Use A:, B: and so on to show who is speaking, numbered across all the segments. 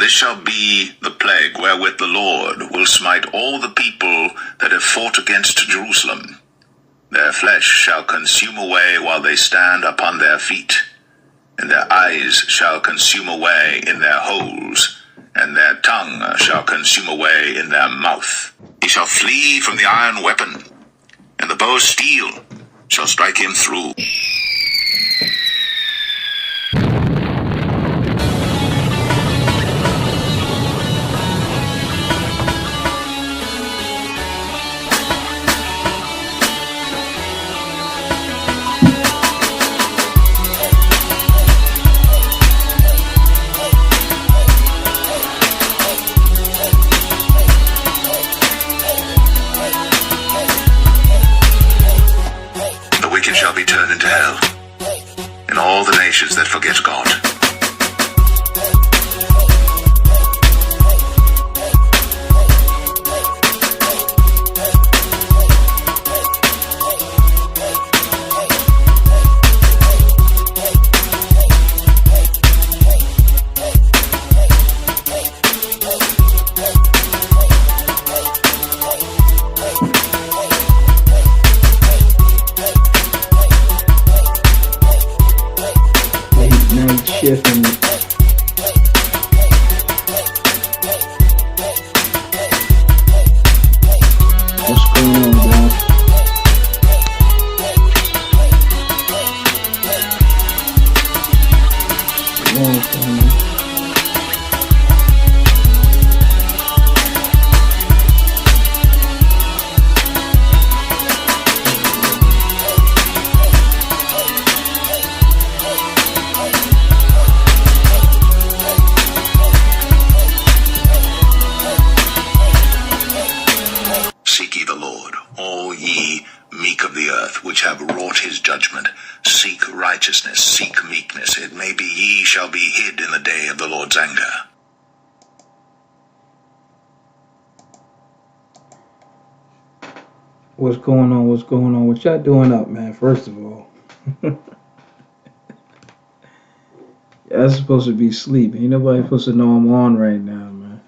A: this shall be the plague wherewith the Lord will smite all the people that have fought against Jerusalem. Their flesh shall consume away while they stand upon their feet, and their eyes shall consume away in their holes, and their tongue shall consume away in their mouth. He shall flee from the iron weapon, and the bow of steel shall strike him through. Shall be turned into hell, and all the nations that forget God.
B: Shipping. What's going on, guys?
A: Seek ye the Lord, all ye meek of the earth, which have wrought his judgment. Seek righteousness, seek meekness. It may be ye shall be hid in the day of the Lord's anger.
B: What's going on? What's going on? What y'all doing up, man? First of all, y'all supposed to be asleep. Ain't nobody supposed to know I'm on right now, man.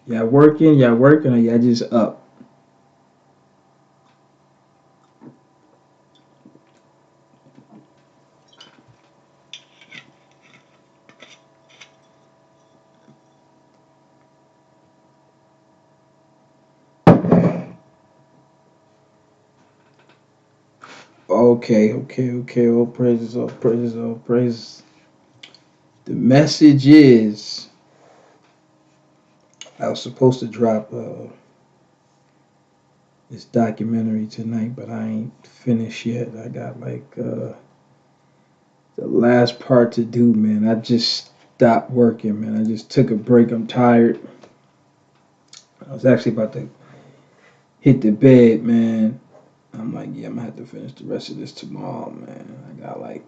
B: Y'all working, or y'all just up? Okay. All praises, all praises, all praises. The message is, I was supposed to drop this documentary tonight, but I ain't finished yet. I got like the last part to do, man. I just stopped working, man. I just took a break. I'm tired. I was actually about to hit the bed, man. I'm like, yeah, I'm gonna have to finish the rest of this tomorrow, man. I got like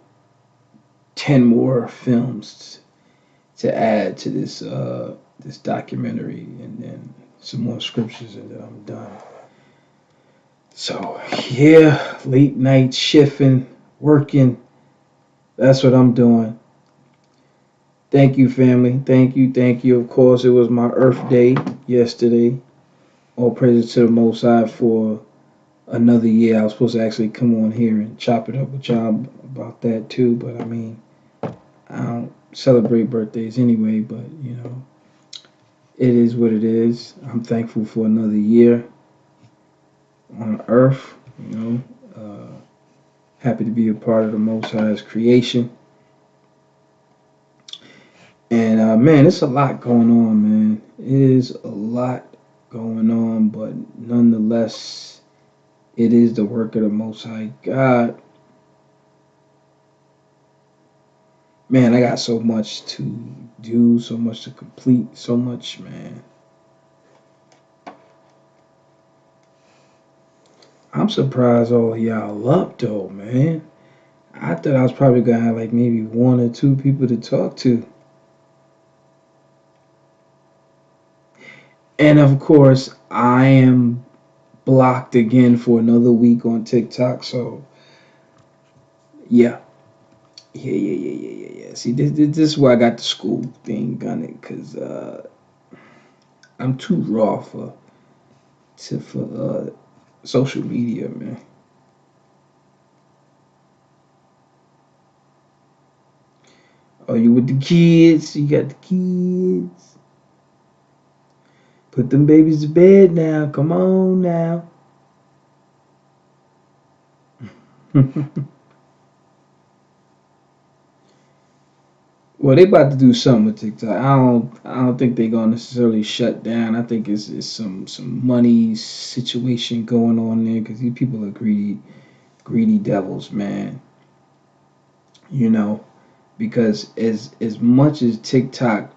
B: 10 more films to add to this this documentary, and then some more scriptures, and then I'm done. So yeah, late night shifting, working. That's what I'm doing. Thank you, family. Thank you. Of course, it was my Earth Day yesterday. All praises to the Most High for another year. I was supposed to actually come on here and chop it up with y'all about that too, but I mean, I don't celebrate birthdays anyway, but you know, it is what it is. I'm thankful for another year on earth, you know. Happy to be a part of the Most High's creation. And man, it's a lot going on, man. It is a lot going on, but nonetheless, it is the work of the Most High God. Man, I got so much to do, so much to complete, so much, man. I'm surprised all y'all up, though, man. I thought I was probably going to have like maybe 1 or 2 people to talk to. And of course, I am blocked again for another week on TikTok. So, yeah. Yeah. See, this is where I got the school thing on it, cause I'm too raw for social media, man. Oh, you with the kids? You got the kids. Put them babies to bed now. Come on now. Well, they about to do something with TikTok. I don't think they're gonna necessarily shut down. I think it's some money situation going on there because these people are greedy devils, man. You know, because as much as TikTok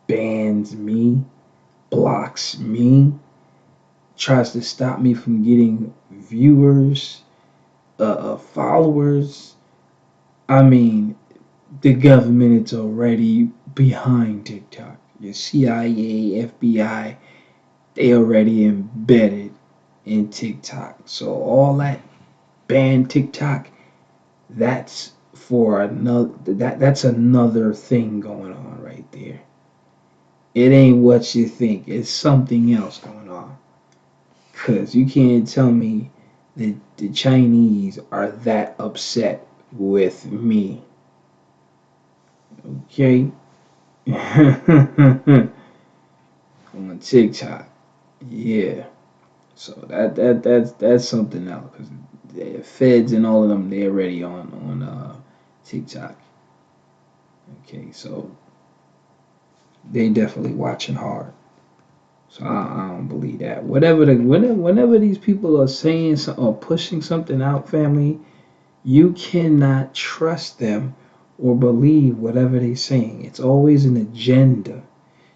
B: bans me, blocks me, tries to stop me from getting viewers, followers. I mean, the government is already behind TikTok. Your CIA, FBI, they already embedded in TikTok. So all that ban TikTok, that's for another that's another thing going on right there. It ain't what you think. It's something else going on. Cause you can't tell me that the Chinese are that upset with me. Okay? On TikTok. Yeah. So that's something else. Cause the feds and all of them, they're already on TikTok. Okay, so they definitely watching hard. So I don't believe that. Whenever these people are saying or pushing something out, family, you cannot trust them or believe whatever they're saying. It's always an agenda.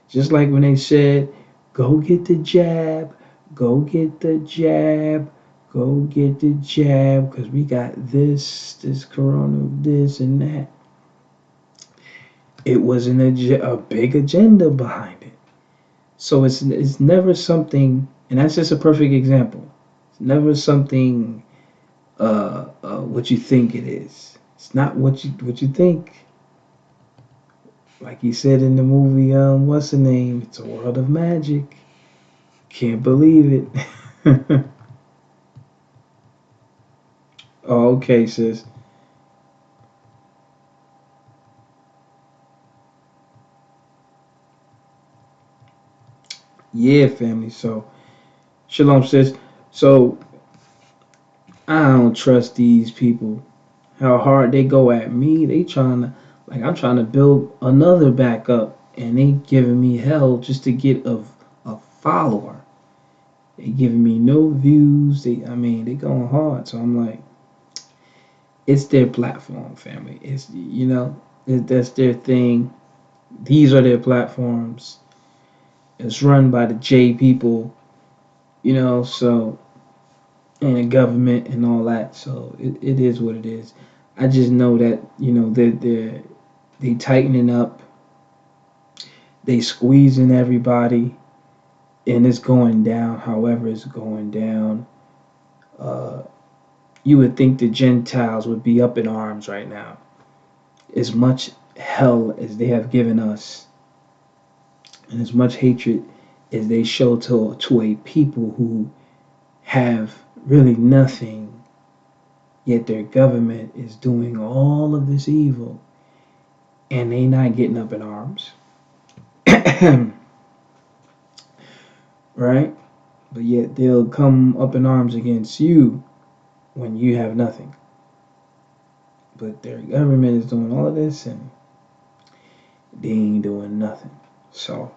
B: Just like when they said, go get the jab, go get the jab, go get the jab, because we got this corona, this and that. It was a big agenda behind it. So it's never something, and that's just a perfect example. It's never something what you think it is. It's not what you think. Like he said in the movie, what's the name? It's a world of magic. Can't believe it. Oh, okay, sis. Yeah, family. So, shalom, sis. So, I don't trust these people. How hard they go at me. They trying to, like, I'm trying to build another backup, and they giving me hell just to get a follower. They giving me no views. They going hard. So I'm like, it's their platform, family. That's their thing. These are their platforms. It's run by the J people, so and the government and all that. So it is what it is. I just know that they tightening up, they squeezing everybody, and it's going down. However, it's going down. Uh, you would think the Gentiles would be up in arms right now. As much hell as they have given us, and as much hatred as they show to a people who have really nothing, yet their government is doing all of this evil, and they not getting up in arms. Right? But yet they'll come up in arms against you when you have nothing. But their government is doing all of this and they ain't doing nothing. So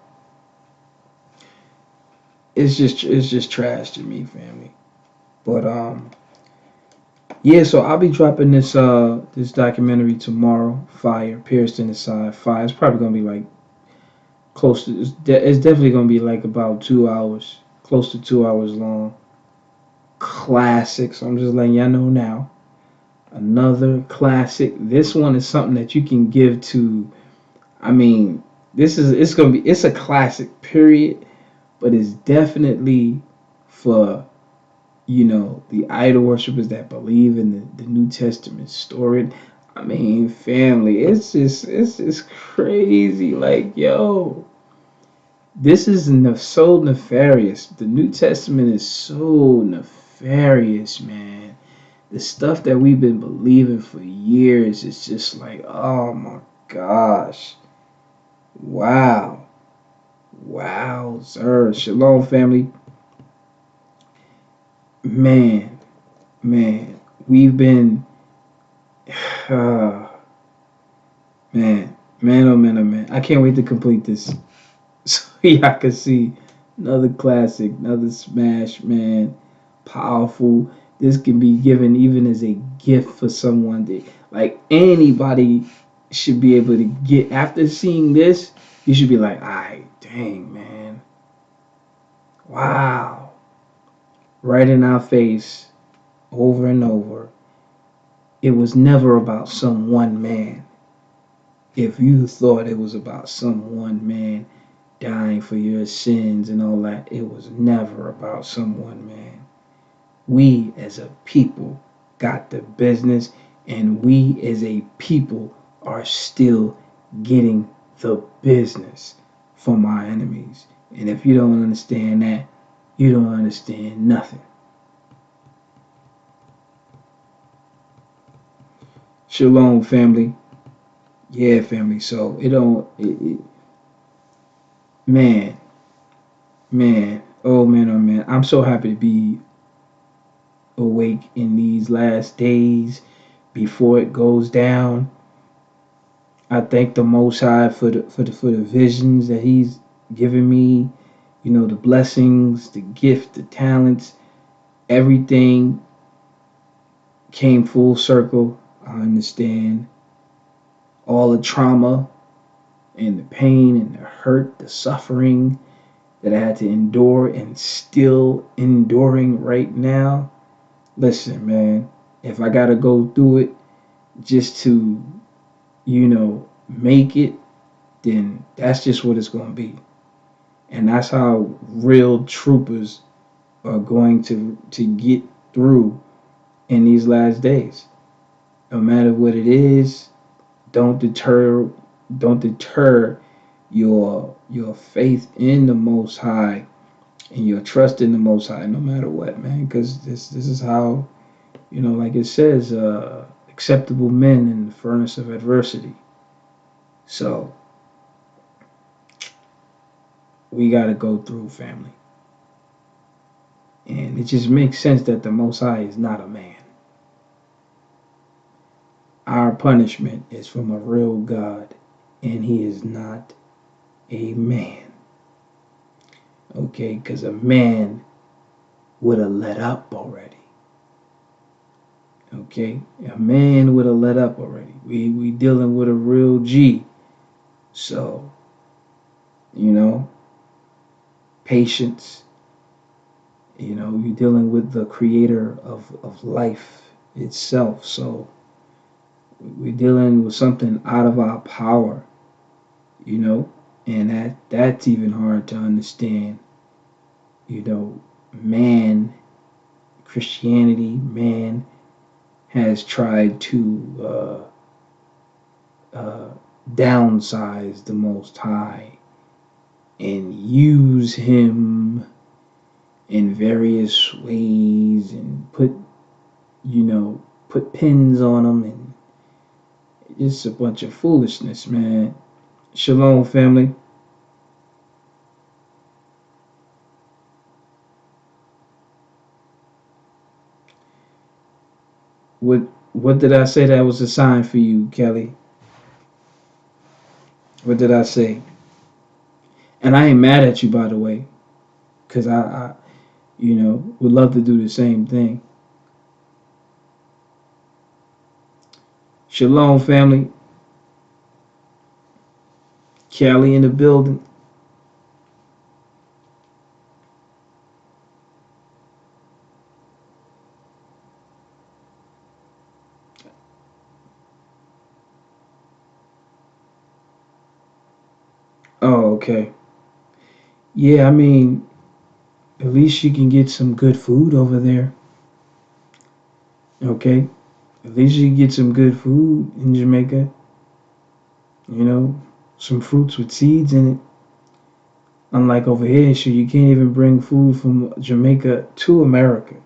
B: it's just trash to me, family. But yeah, so I'll be dropping this documentary tomorrow. Fire, Pierced in the Side. Fire. It's probably gonna be like close to. It's definitely gonna be like about 2 hours, close to 2 hours long. Classic. So I'm just letting y'all know now. Another classic. This one is something that you can give to. I mean, it's a classic. Period. But it's definitely for the idol worshippers that believe in the New Testament story. I mean, family, it's crazy. Like, yo, this is so nefarious. The New Testament is so nefarious, man. The stuff that we've been believing for years is just like, oh my gosh. Wow. Wow, sir. Shalom, family. Man, man. We've been, uh, man, oh man, oh man. I can't wait to complete this. So y'all can see another classic, another smash, man. Powerful. This can be given even as a gift for someone that, like, anybody should be able to get. After seeing this, you should be like, "Ay, dang, man. Wow." Right in our face, over and over. It was never about some one man. If you thought it was about some one man dying for your sins and all that, it was never about some one man. We as a people got the business, and we as a people are still getting the business from our enemies. And if you don't understand that, you don't understand nothing. Shalom, family. Yeah, family. So man, man, oh man, oh man. I'm so happy to be awake in these last days before it goes down. I thank the Most High for the visions that He's given me. You know, the blessings, the gift, the talents, everything came full circle. I understand all the trauma and the pain and the hurt, the suffering that I had to endure and still enduring right now. Listen, man, if I gotta go through it just to, make it, then that's just what it's gonna be. And that's how real troopers are going to get through in these last days. No matter what it is, don't deter don't deter your faith in the Most High and your trust in the Most High, no matter what, man. Because this is how, like it says, acceptable men in the furnace of adversity. So we got to go through, family. And it just makes sense that the Most High is not a man. Our punishment is from a real God, and He is not a man. Okay, because a man would have let up already. Okay, a man would have let up already. We dealing with a real G. So, patience. You're dealing with the creator of life itself. So we're dealing with something out of our power, and that's even hard to understand. Man, Christianity, man has tried to downsize the Most High and use him in various ways and put pins on him, and it's a bunch of foolishness, man. Shalom, family. What did I say that was a sign for you, Kelly? What did I say? And I ain't mad at you, by the way, because I would love to do the same thing. Shalom, family. Kelly in the building. Oh, okay. Yeah, I mean, at least you can get some good food over there. Okay. At least you get some good food in Jamaica. You know, some fruits with seeds in it. Unlike over here, shit, you can't even bring food from Jamaica to America.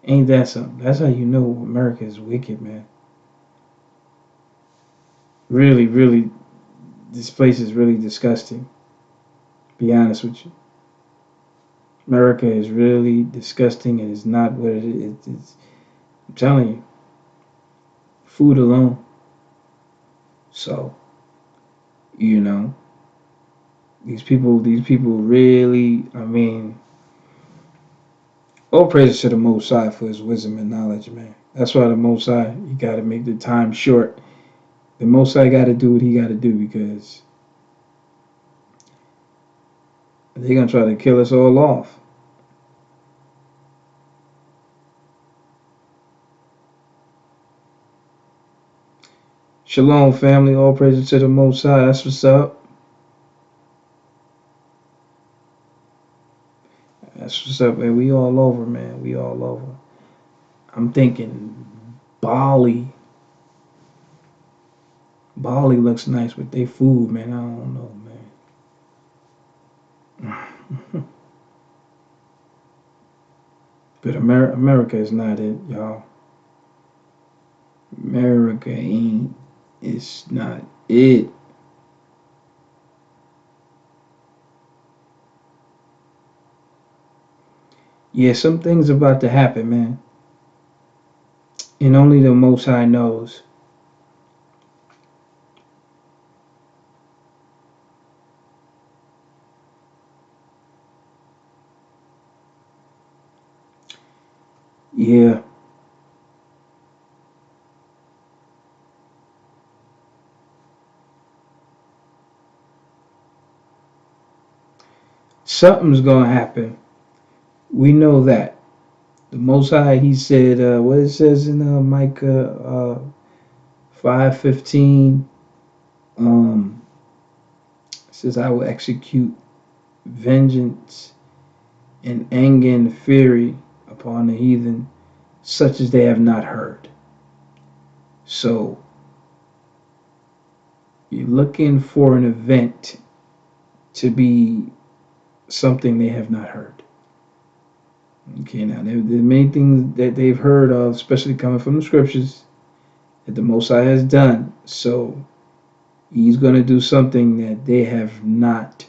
B: Ain't that something? That's how you know America is wicked, man. Really, really, this place is really disgusting. Be honest with you. America is really disgusting and it's not what it is. I'm telling you, food alone. So, you know, these people really, I mean, all praises to the Most High for his wisdom and knowledge, man. That's why the Most High, you got to make the time short. The Most High got to do what he got to do because they're going to try to kill us all off. Shalom, family. All praises to the Most High. That's what's up. That's what's up, man. We all over, man. We all over. I'm thinking Bali. Bali looks nice with their food, man. I don't know, man. But America is not it, y'all. America ain't. It's not it. Yeah, some things about to happen, man. And only the Most High knows. Yeah. Something's gonna happen. We know that. The Most High, he said, what it says in Micah 5:15, it says, I will execute vengeance and anger and fury upon the heathen, such as they have not heard. So, you're looking for an event to be something they have not heard. Okay, now there are many things that they've heard of, especially coming from the scriptures, that the Most High has done. So he's going to do something that they have not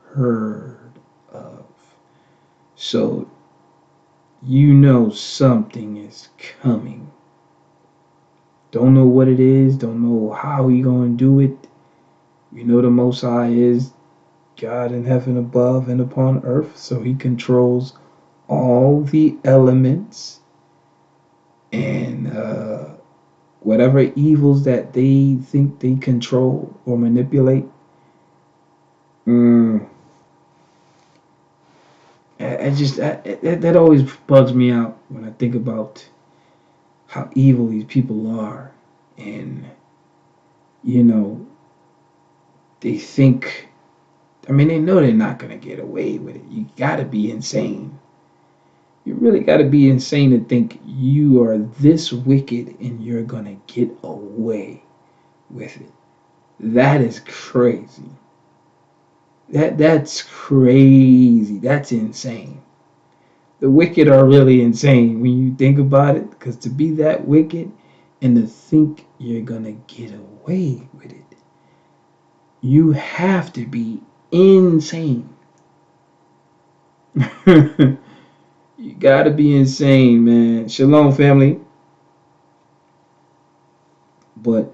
B: heard of. So you know something is coming. Don't know what it is, don't know how he's going to do it. You know the Most High is God in heaven above and upon earth, so he controls all the elements and whatever evils that they think they control or manipulate. That always bugs me out when I think about how evil these people are, and you know they think. I mean, they know they're not gonna get away with it. You gotta be insane. You really gotta be insane to think you are this wicked and you're gonna get away with it. That is crazy. That's crazy. That's insane. The wicked are really insane when you think about it, because to be that wicked and to think you're gonna get away with it, you have to be insane. You gotta be insane, man. Shalom, family. But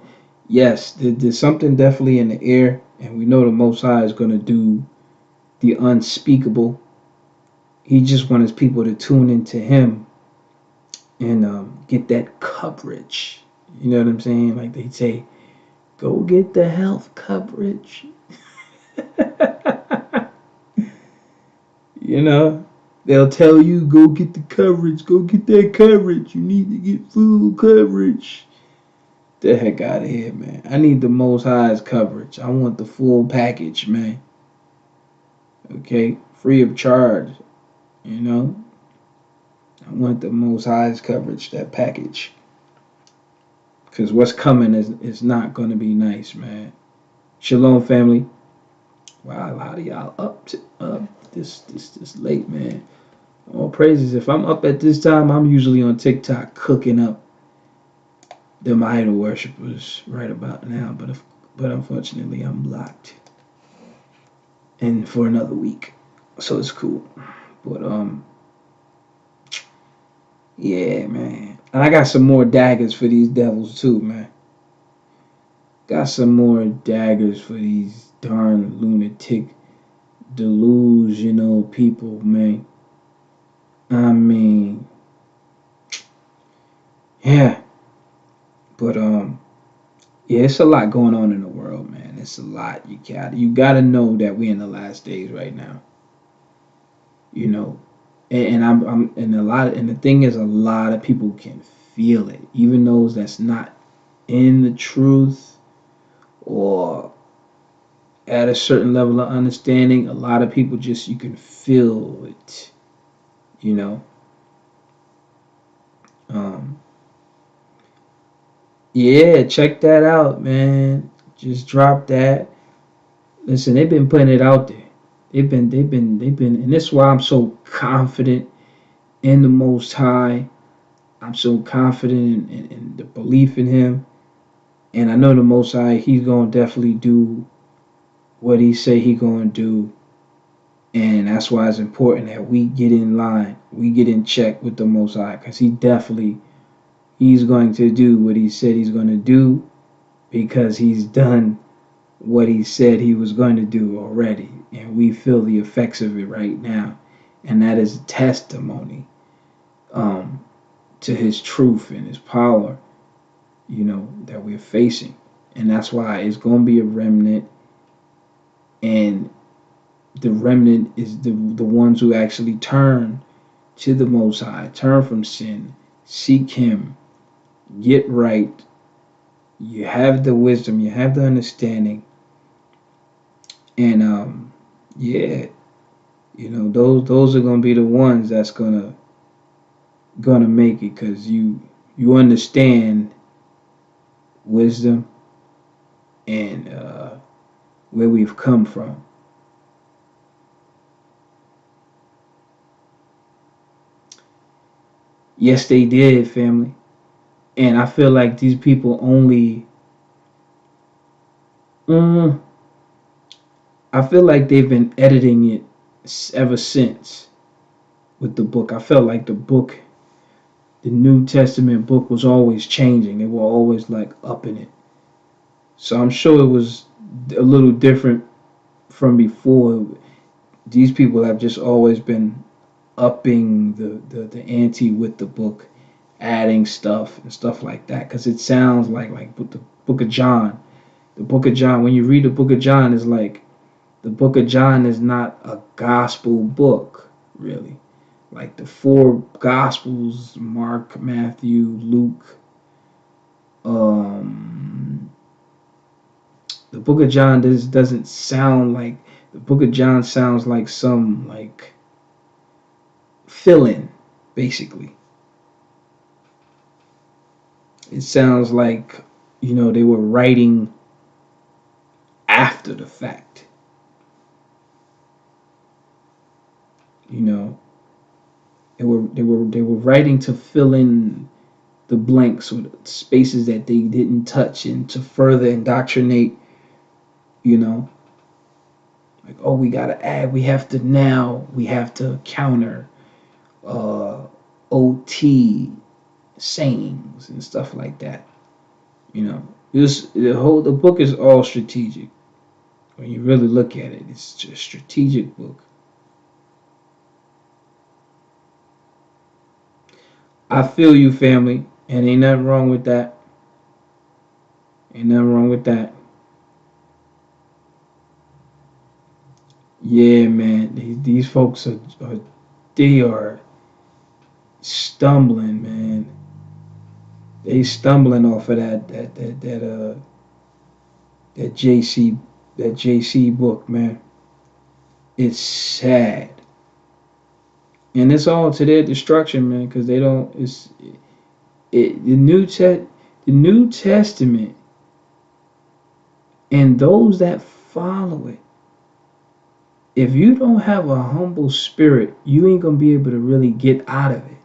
B: yes, there's something definitely in the air, and we know the Most High is gonna do the unspeakable. He just wants people to tune into him and get that coverage. You know what I'm saying? Like they say, go get the health coverage. You know, they'll tell you, go get the coverage, go get that coverage. You need to get full coverage. The heck out of here, man. I need the Most High's coverage. I want the full package, man. Okay, free of charge. You know, I want the Most High's coverage, that package. Because what's coming is not going to be nice, man. Shalom, family. Wow, a lot of y'all up this late, man. All praises. If I'm up at this time, I'm usually on TikTok cooking up them idol worshippers right about now. But unfortunately, I'm blocked, and for another week, so it's cool. But yeah, man. And I got some more daggers for these devils too, man. Got some more daggers for these darn lunatic, delusional people, man. I mean, yeah. But yeah, it's a lot going on in the world, man. It's a lot. You gotta know that we're in the last days right now. You know, and and the thing is, a lot of people can feel it, even those that's not in the truth or at a certain level of understanding. A lot of people just, you can feel it. You know, um, yeah, check that out, man. Just drop that. Listen, they've been putting it out there. They've been, and this is why I'm so confident in the Most High. I'm so confident in the belief in Him, and I know the Most High. He's gonna definitely do what He say He gonna do, and that's why it's important that we get in line, we get in check with the Most High, because He's going to do what He said He's gonna do, because He's done what He said He was going to do already, and we feel the effects of it right now, and that is testimony um, to His truth and His power, that we're facing. And that's why it's going to be a remnant, and the remnant is the ones who actually turn to the Most High, turn from sin, seek Him, get right. You have the wisdom, you have the understanding, and yeah, those are gonna be the ones that's gonna make it, because you understand wisdom and where we've come from. Yes, they did, family. And I feel like these people only, mm, I feel like they've been editing it ever since with the book. I felt like the New Testament book was always changing. They were always like upping it. So I'm sure it was a little different from before. These people have just always been upping the ante with the book, adding stuff and stuff like that. Because it sounds like the Book of John. The Book of John. When you read the Book of John, is like the Book of John is not a gospel book, really. Like the four gospels: Mark, Matthew, Luke. Um, the Book of John doesn't sound like the Book of John. Sounds like some like fill in, basically. It sounds like they were writing after the fact. You know, they were writing to fill in the blanks or the spaces that they didn't touch, and to further indoctrinate. You know, like, oh, we have to counter uh, OT sayings and stuff like that. The book is all strategic. When you really look at it, it's just a strategic book. I feel you, family, and ain't nothing wrong with that. Ain't nothing wrong with that. Yeah, man, these folks they are stumbling, man. They stumbling off of that JC book, man. It's sad, and it's all to their destruction, man. Because they don't. The New Testament. The New Testament and those that follow it, if you don't have a humble spirit, you ain't gonna be able to really get out of it.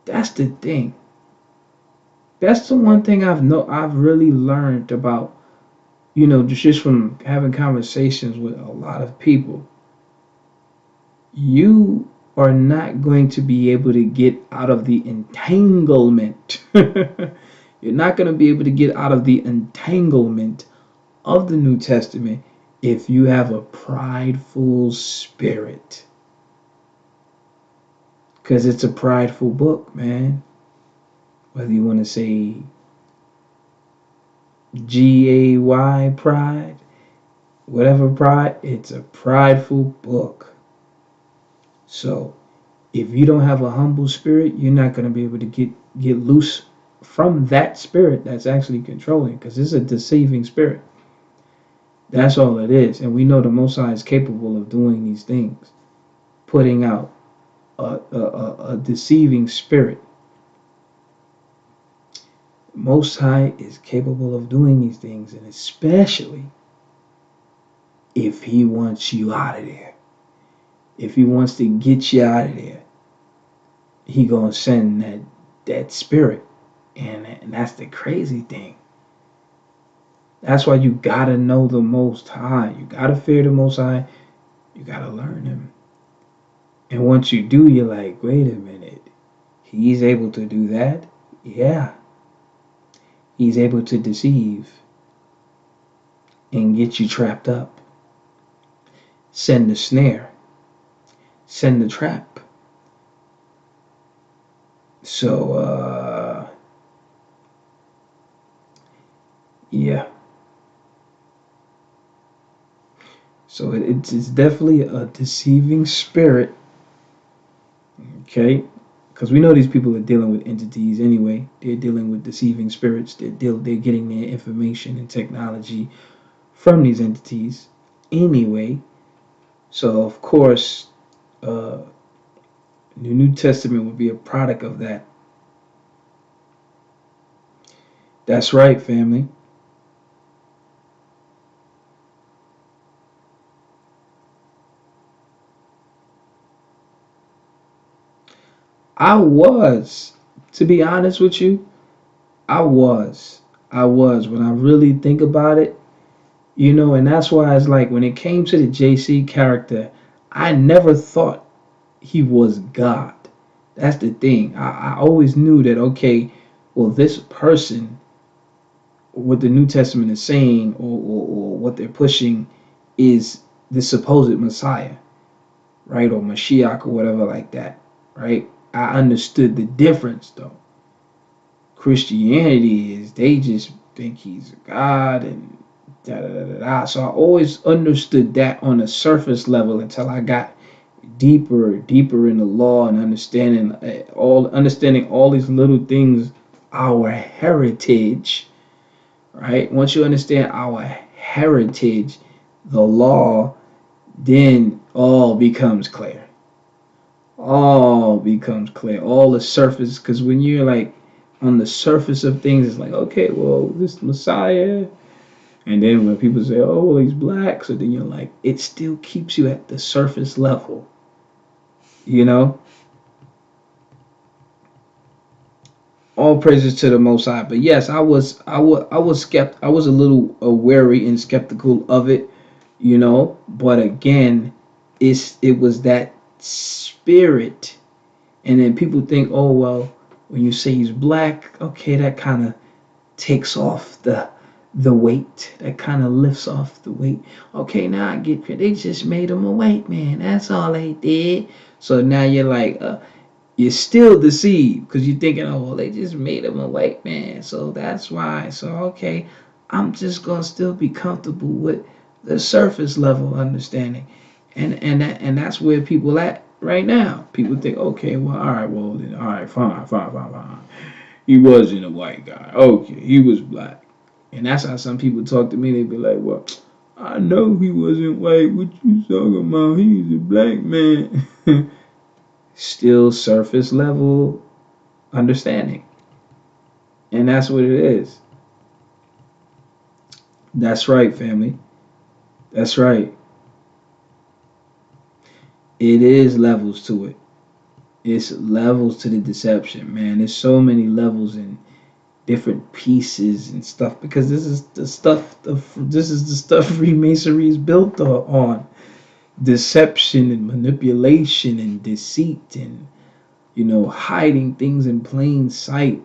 B: That's the thing. That's the one thing I've really learned about, just from having conversations with a lot of people. You are not going to be able to get out of the entanglement. You're not going to be able to get out of the entanglement of the New Testament if you have a prideful spirit. Because it's a prideful book, man. Whether you want to say GAY, pride, whatever pride, it's a prideful book. So if you don't have a humble spirit, you're not going to be able to get loose from that spirit that's actually controlling, because it's a deceiving spirit. That's all it is. And we know the Most High is capable of doing these things, putting out a deceiving spirit. Most High is capable of doing these things, and especially if he wants you out of there. If he wants to get you out of there, he gonna send that spirit. And that's the crazy thing. That's why you gotta know the Most High. You gotta fear the Most High. You gotta learn him. And once you do, you're like, wait a minute. He's able to do that? Yeah. He's able to deceive and get you trapped up. Send the snare. Send the trap. So, yeah. So it's definitely a deceiving spirit. Okay? Because we know these people are dealing with entities anyway. They're dealing with deceiving spirits. They're getting their information and technology from these entities anyway. So, of course, the New Testament would be a product of that. That's right, family. To be honest with you, I was. When I really think about it, and that's why it's like when it came to the JC character, I never thought he was God. That's the thing. I always knew that, okay, well, this person, what the New Testament is saying, or what they're pushing, is the supposed Messiah, right? Or Mashiach, or whatever like that, right? I understood the difference, though. Christianity is they just think he's a God and da da da da. So I always understood that on a surface level until I got deeper in the law and understanding all these little things, our heritage, right? Once you understand our heritage, the law, then all becomes clear. All becomes clear. All the surface, because when you're like on the surface of things, it's like, okay, well, this Messiah. And then when people say, oh, well, he's black, so then you're like, it still keeps you at the surface level. All praises to the Most High. But yes, I was I was a little wary and skeptical of it, But again, it was that spirit. And then people think, oh well, when you say he's black, okay, that kind of takes off the weight. That kind of lifts off the weight. Okay, now I get it. They just made him a white man. That's all they did. So now you're like, you're still deceived because you're thinking, oh, well, they just made him a white man. So that's why. So, okay, I'm just going to still be comfortable with the surface level understanding. And that's where people at right now. People think, okay, well, all right, well, then, all right, fine. He wasn't a white guy. Okay, he was black. And that's how some people talk to me. They be like, well, I know he wasn't white. What you talking about? He's a black man. Still surface level understanding. And that's what it is. That's right, family. That's right. It is levels to it. It's levels to the deception, man. There's so many levels and different pieces and stuff because this is the stuff. This is the stuff Freemasonry is built on: deception and manipulation and deceit and hiding things in plain sight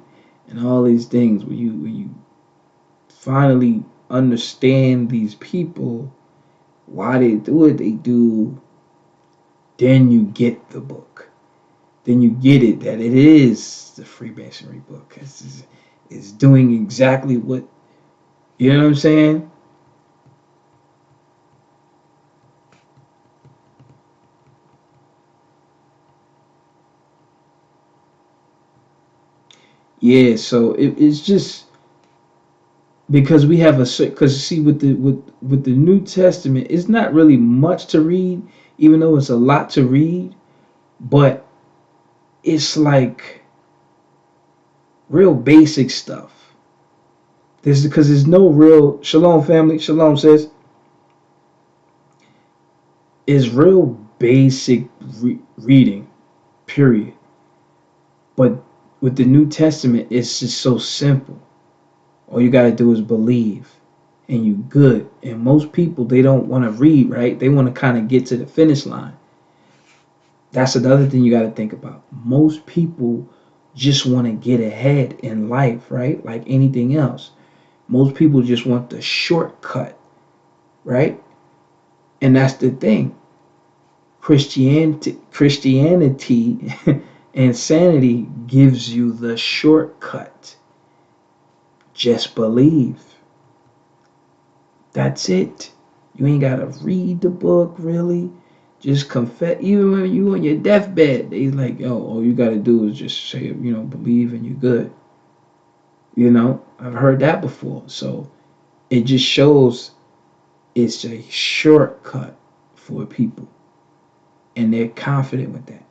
B: and all these things. When you finally understand these people, why they do what they do, then you get the book. Then you get it that it is the Freemasonry book. It's doing exactly what, you know what I'm saying? Yeah, so it's just because we have because see with the New Testament, it's not really much to read, even though it's a lot to read, but it's like real basic stuff. There's because there's no real shalom family, shalom says is real basic reading, period. But with the New Testament, it's just so simple. All you gotta do is believe, and you good. And most people they don't want to read, right? They want to kind of get to the finish line. That's another thing you got to think about. Most people just want to get ahead in life, right? Like anything else. Most people just want the shortcut, right? And that's the thing. Christianity and sanity gives you the shortcut. Just believe. That's it. You ain't gotta read the book really. Just confess. Even when you on your deathbed, they like, yo, all you gotta do is just say, believe and you're good. I've heard that before. So it just shows it's a shortcut for people, and they're confident with that.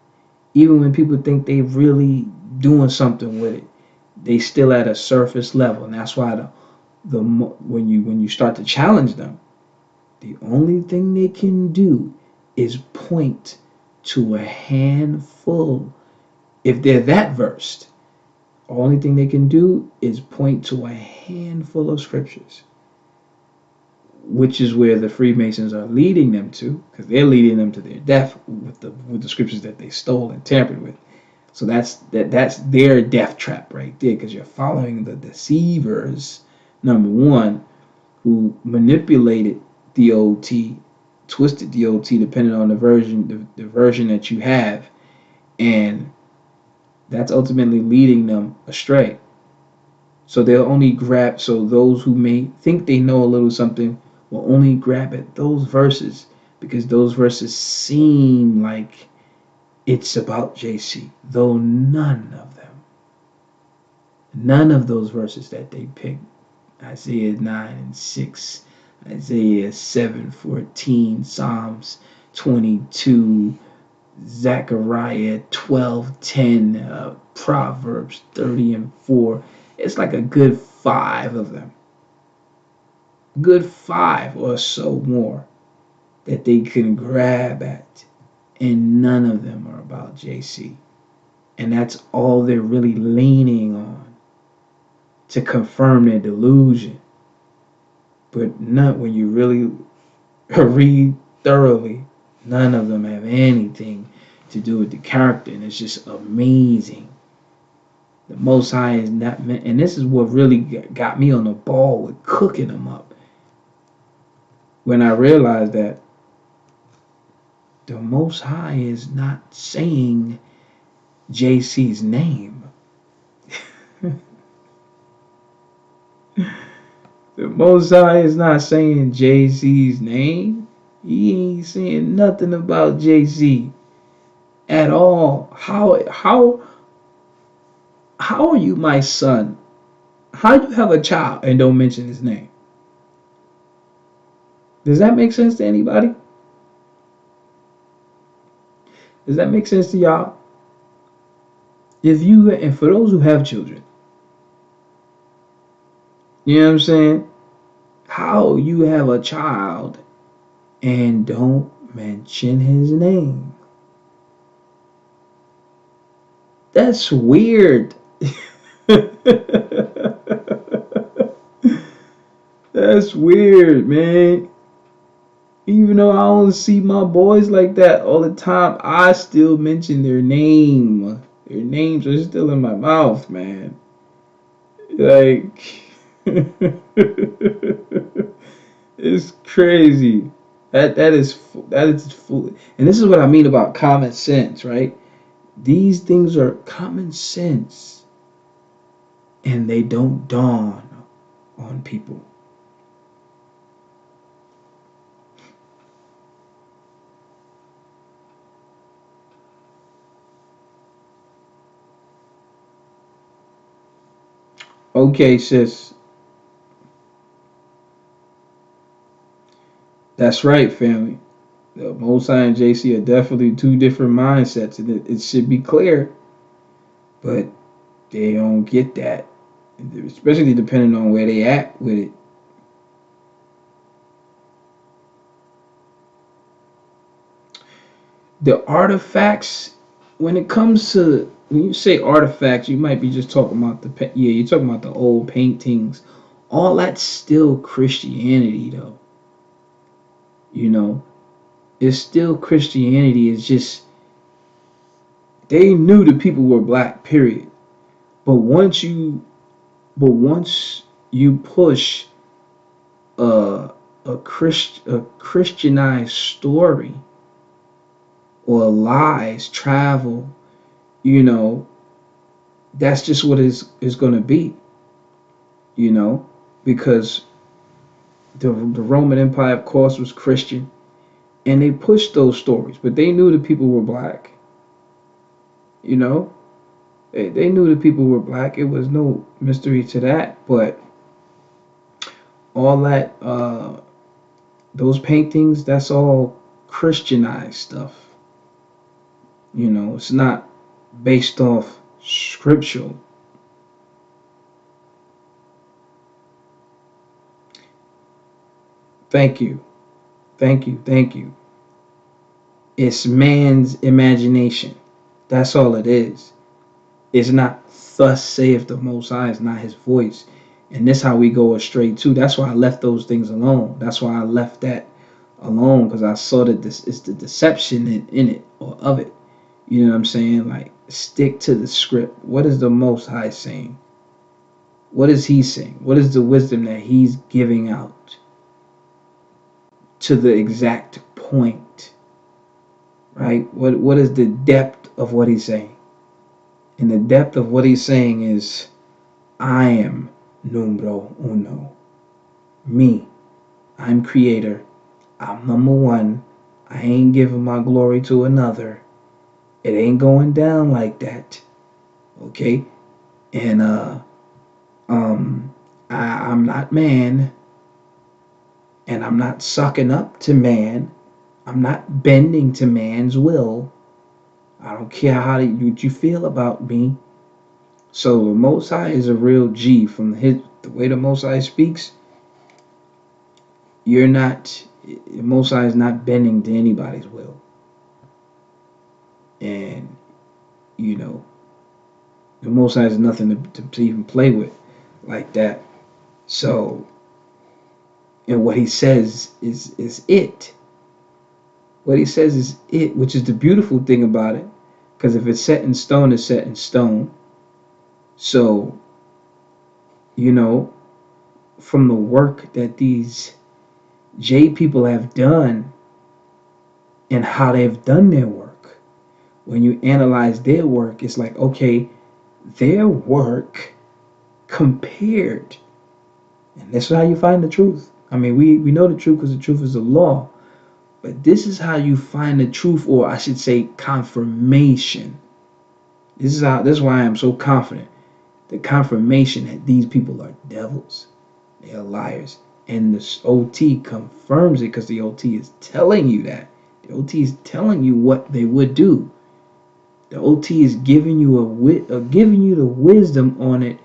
B: Even when people think they really doing something with it, they still at a surface level, and that's why when you start to challenge them, the only thing they can do is point to a handful. If they're that versed, the only thing they can do is point to a handful of scriptures, which is where the Freemasons are leading them to, because they're leading them to their death with the scriptures that they stole and tampered with. So that's their death trap right there, because you're following the deceivers, number one, who manipulated the OT, twisted the OT depending on the version that you have, and that's ultimately leading them astray. So they'll only grab, so those who may think they know a little something will only grab at those verses because those verses seem like it's about JC, though none of those verses that they pick, Isaiah 9:6, Isaiah 7:14, Psalms 22, Zechariah 12:10, Proverbs 30:4. It's like a good 5 of them. Good 5 or so more that they can grab at. And none of them are about JC. And that's all they're really leaning on to confirm their delusion. But not when you really read thoroughly, none of them have anything to do with the character, and it's just amazing. The Most High is not meant, and this is what really got me on the ball with cooking them up. When I realized that the Most High is not saying JC's name. The Most High is not saying JC's name. He ain't saying nothing about JC at all. How are you my son? How do you have a child and don't mention his name? Does that make sense to anybody? Does that make sense to y'all? And for those who have children, You know what I'm saying? How you have a child and don't mention his name? That's weird. That's weird, man. Even though I don't see my boys like that all the time, I still mention their name. Their names are still in my mouth, man. Like, it's crazy. That is fool. And this is what I mean about common sense, right? These things are common sense, and they don't dawn on people. Okay, sis. That's right, family. The Most High and JC are definitely two different mindsets, and it should be clear, but they don't get that, especially depending on where they at with it. The artifacts, when it comes to, when you say artifacts, you might be just talking about yeah, you're talking about the old paintings. All that's still Christianity, though. You know, it's still Christianity. It's just they knew the people were black, period. But once you push a a Christianized story or lies travel, you know, that's just what is going to be, you know, because the Roman Empire, of course, was Christian, and they pushed those stories, but they knew the people were black, you know, they knew the people were black. It was no mystery to that, but all that those paintings, that's all Christianized stuff. You know, it's not based off scriptural. Thank you. Thank you. Thank you. It's man's imagination. That's all it is. It's not thus saith the Most High. It's not his voice. And this how we go astray too. That's why I left those things alone. That's why I left that alone, because I saw that this is the deception in it or of it. You know what I'm saying? Like, stick to the script. What is the Most High saying? What is he saying? What is the wisdom that he's giving out to the exact point? Right? What is the depth of what he's saying? And the depth of what he's saying is, I am numero uno. Me. I'm creator. I'm number one. I ain't giving my glory to another. It ain't going down like that. Okay? And I'm not man, and I'm not sucking up to man. I'm not bending to man's will. I don't care what you feel about me. So the Most High is a real G. From the way the Most High speaks, the Most High is not bending to anybody's will. And, you know, the Most High is nothing to even play with like that. So, and what he says is it. What he says is it, which is the beautiful thing about it. Because if it's set in stone, it's set in stone. So, you know, from the work that these J people have done and how they've done their work, when you analyze their work, it's like, okay, their work compared, and this is how you find the truth. I mean, we know the truth because the truth is the law, but this is how you find the truth, or I should say confirmation. This is why I am so confident. The confirmation that these people are devils. They are liars. And the OT confirms it, because the OT is telling you that. The OT is telling you what they would do. The OT is giving you giving you the wisdom on it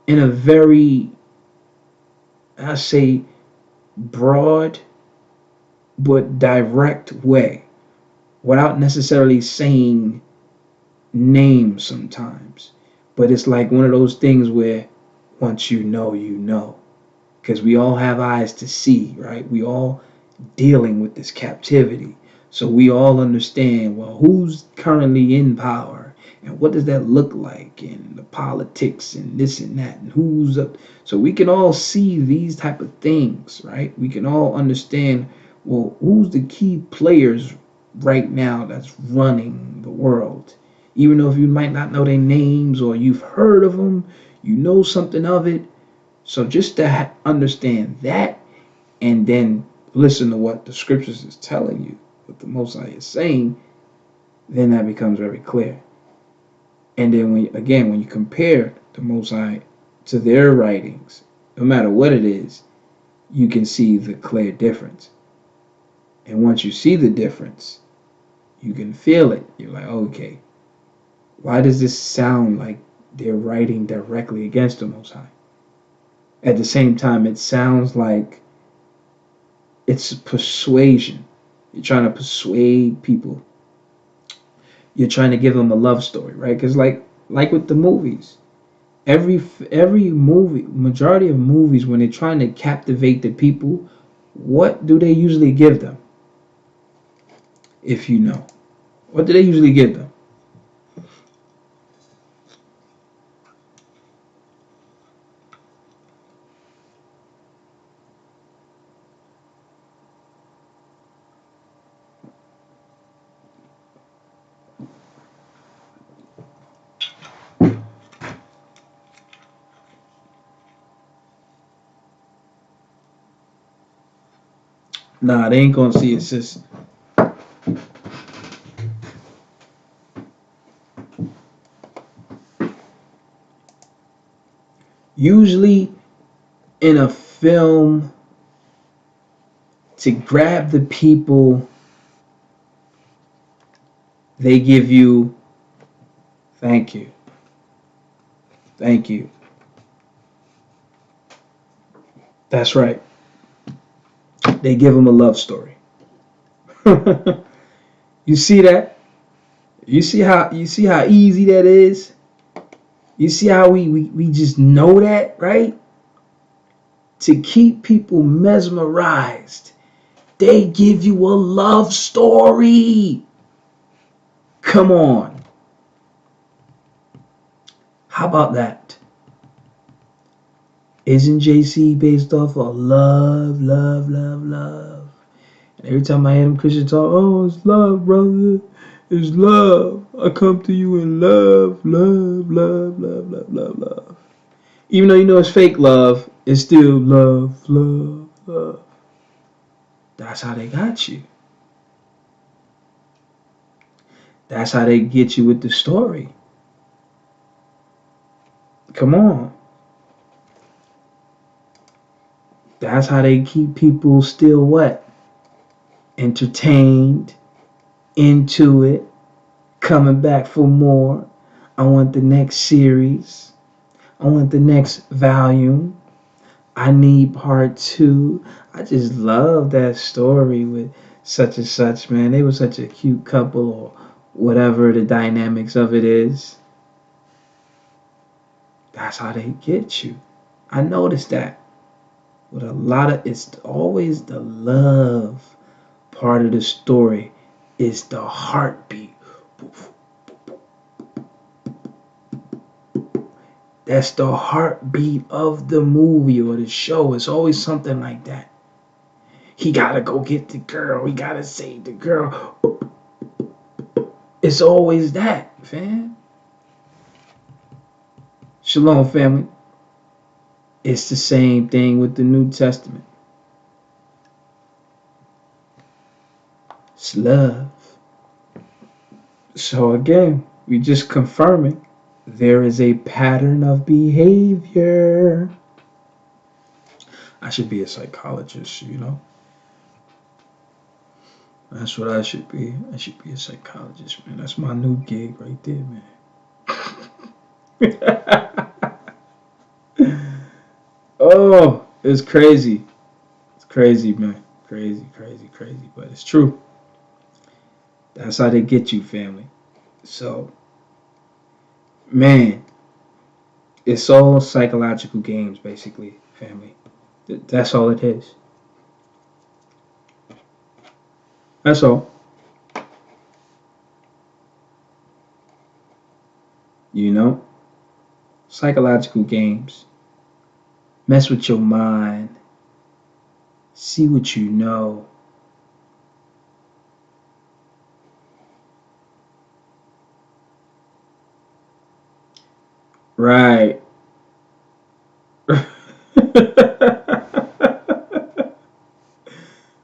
B: in a very I say broad but direct way without necessarily saying names sometimes. But it's like one of those things where once you know, you know. Because we all have eyes to see, right? We all dealing with this captivity. So we all understand, well, who's currently in power and what does that look like and the politics and this and that and who's up. So we can all see these type of things, right? We can all understand, well, who's the key players right now that's running the world. Even though if you might not know their names or you've heard of them, you know something of it. So just to understand that and then listen to what the scriptures is telling you, what the Most High is saying, then that becomes very clear. And then when you compare the Most High to their writings, no matter what it is, you can see the clear difference. And once you see the difference, you can feel it. You're like, okay, why does this sound like they're writing directly against the Most High? At the same time, it sounds like it's persuasion. You're trying to persuade people. You're trying to give them a love story, right? Because like with the movies, every movie, majority of movies, when they're trying to captivate the people, what do they usually give them? If you know, what do they usually give them? Nah, they ain't gonna see it, sis. Usually in a film, to grab the people, they give you thank you. Thank you. That's right. They give them a love story. You see that? You see how easy that is? You see how we just know that, right? To keep people mesmerized, they give you a love story. Come on. How about that? Isn't JC based off of love, love, love, love? And every time I hear them Christians talk, oh, it's love, brother. It's love. I come to you in love, love, love, love, love, love, love. Even though you know it's fake love, it's still love, love, love. That's how they got you. That's how they get you with the story. Come on. That's how they keep people still what? Entertained, into it, coming back for more. I want the next series. I want the next volume. I need part 2. I just love that story with such and such, man. They were such a cute couple or whatever the dynamics of it is. That's how they get you. I noticed that. With a lot of, it's always the love part of the story. Is the heartbeat. That's the heartbeat of the movie or the show. It's always something like that. He gotta go get the girl. He gotta save the girl. It's always that, fam. Shalom, family. It's the same thing with the New Testament. It's love. So again, we just confirming there is a pattern of behavior. I should be a psychologist, you know. That's what I should be. I should be a psychologist, man. That's my new gig right there, man. Oh, It's crazy. It's crazy, man. Crazy, crazy, crazy. But it's true. That's how they get you, family. So, man, it's all psychological games, basically, family. That's all it is. That's all. You know? Psychological games. Mess with your mind. See what you know. Right.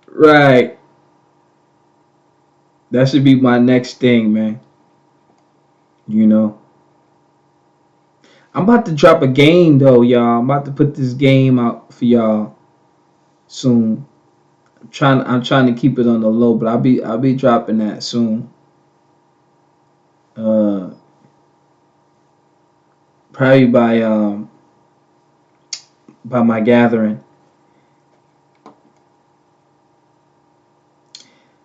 B: Right. That should be my next thing, man. You know? I'm about to drop a game though, y'all. I'm about to put this game out for y'all soon. I'm trying to keep it on the low, but I'll be dropping that soon. Uh Probably by my gathering.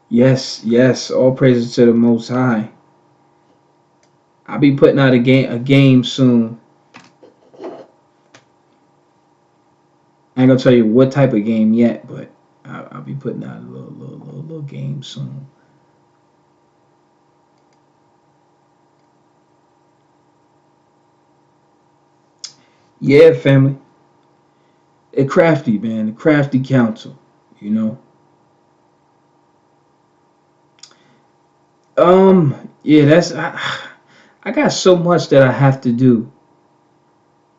B: Yes, yes, all praises to the most high. I'll be putting out a game soon. I ain't gonna tell you what type of game yet, but I'll be putting out a little game soon. Yeah, family. A crafty man, a crafty council. You know. Yeah, I got so much that I have to do.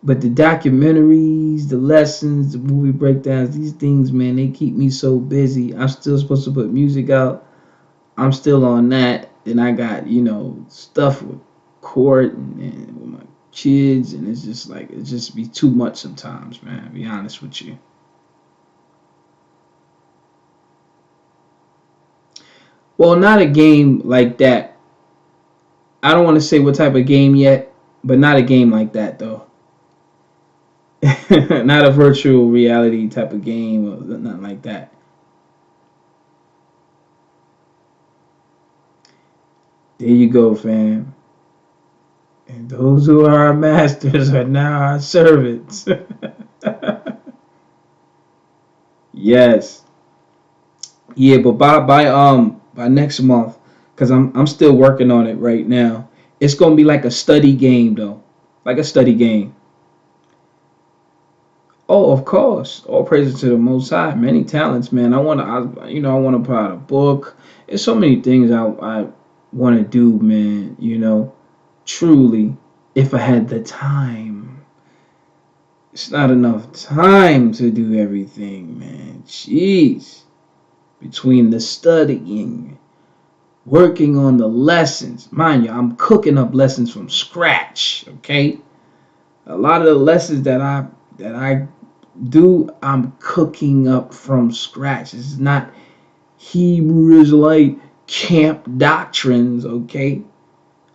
B: But the documentaries, the lessons, the movie breakdowns, these things, man, they keep me so busy. I'm still supposed to put music out. I'm still on that. And I got, stuff with court and with my kids. And it's just like, it just be too much sometimes, man. To be honest with you. Well, not a game like that. I don't want to say what type of game yet, but not a game like that, though. Not a virtual reality type of game or nothing like that. There you go, fam. And those who are our masters are now our servants. Yes. Yeah, but by next month, cause I'm still working on it right now. It's gonna be like a study game though, like a study game. Oh, of course. All praises to the Most High. Many talents, man. I wanna put out a book. There's so many things I wanna do, man. Truly, if I had the time. It's not enough time to do everything, man. Jeez. Between the studying, working on the lessons. Mind you, I'm cooking up lessons from scratch, okay? A lot of the lessons that I do, I'm cooking up from scratch. It's not Hebrew Israelite camp doctrines, okay?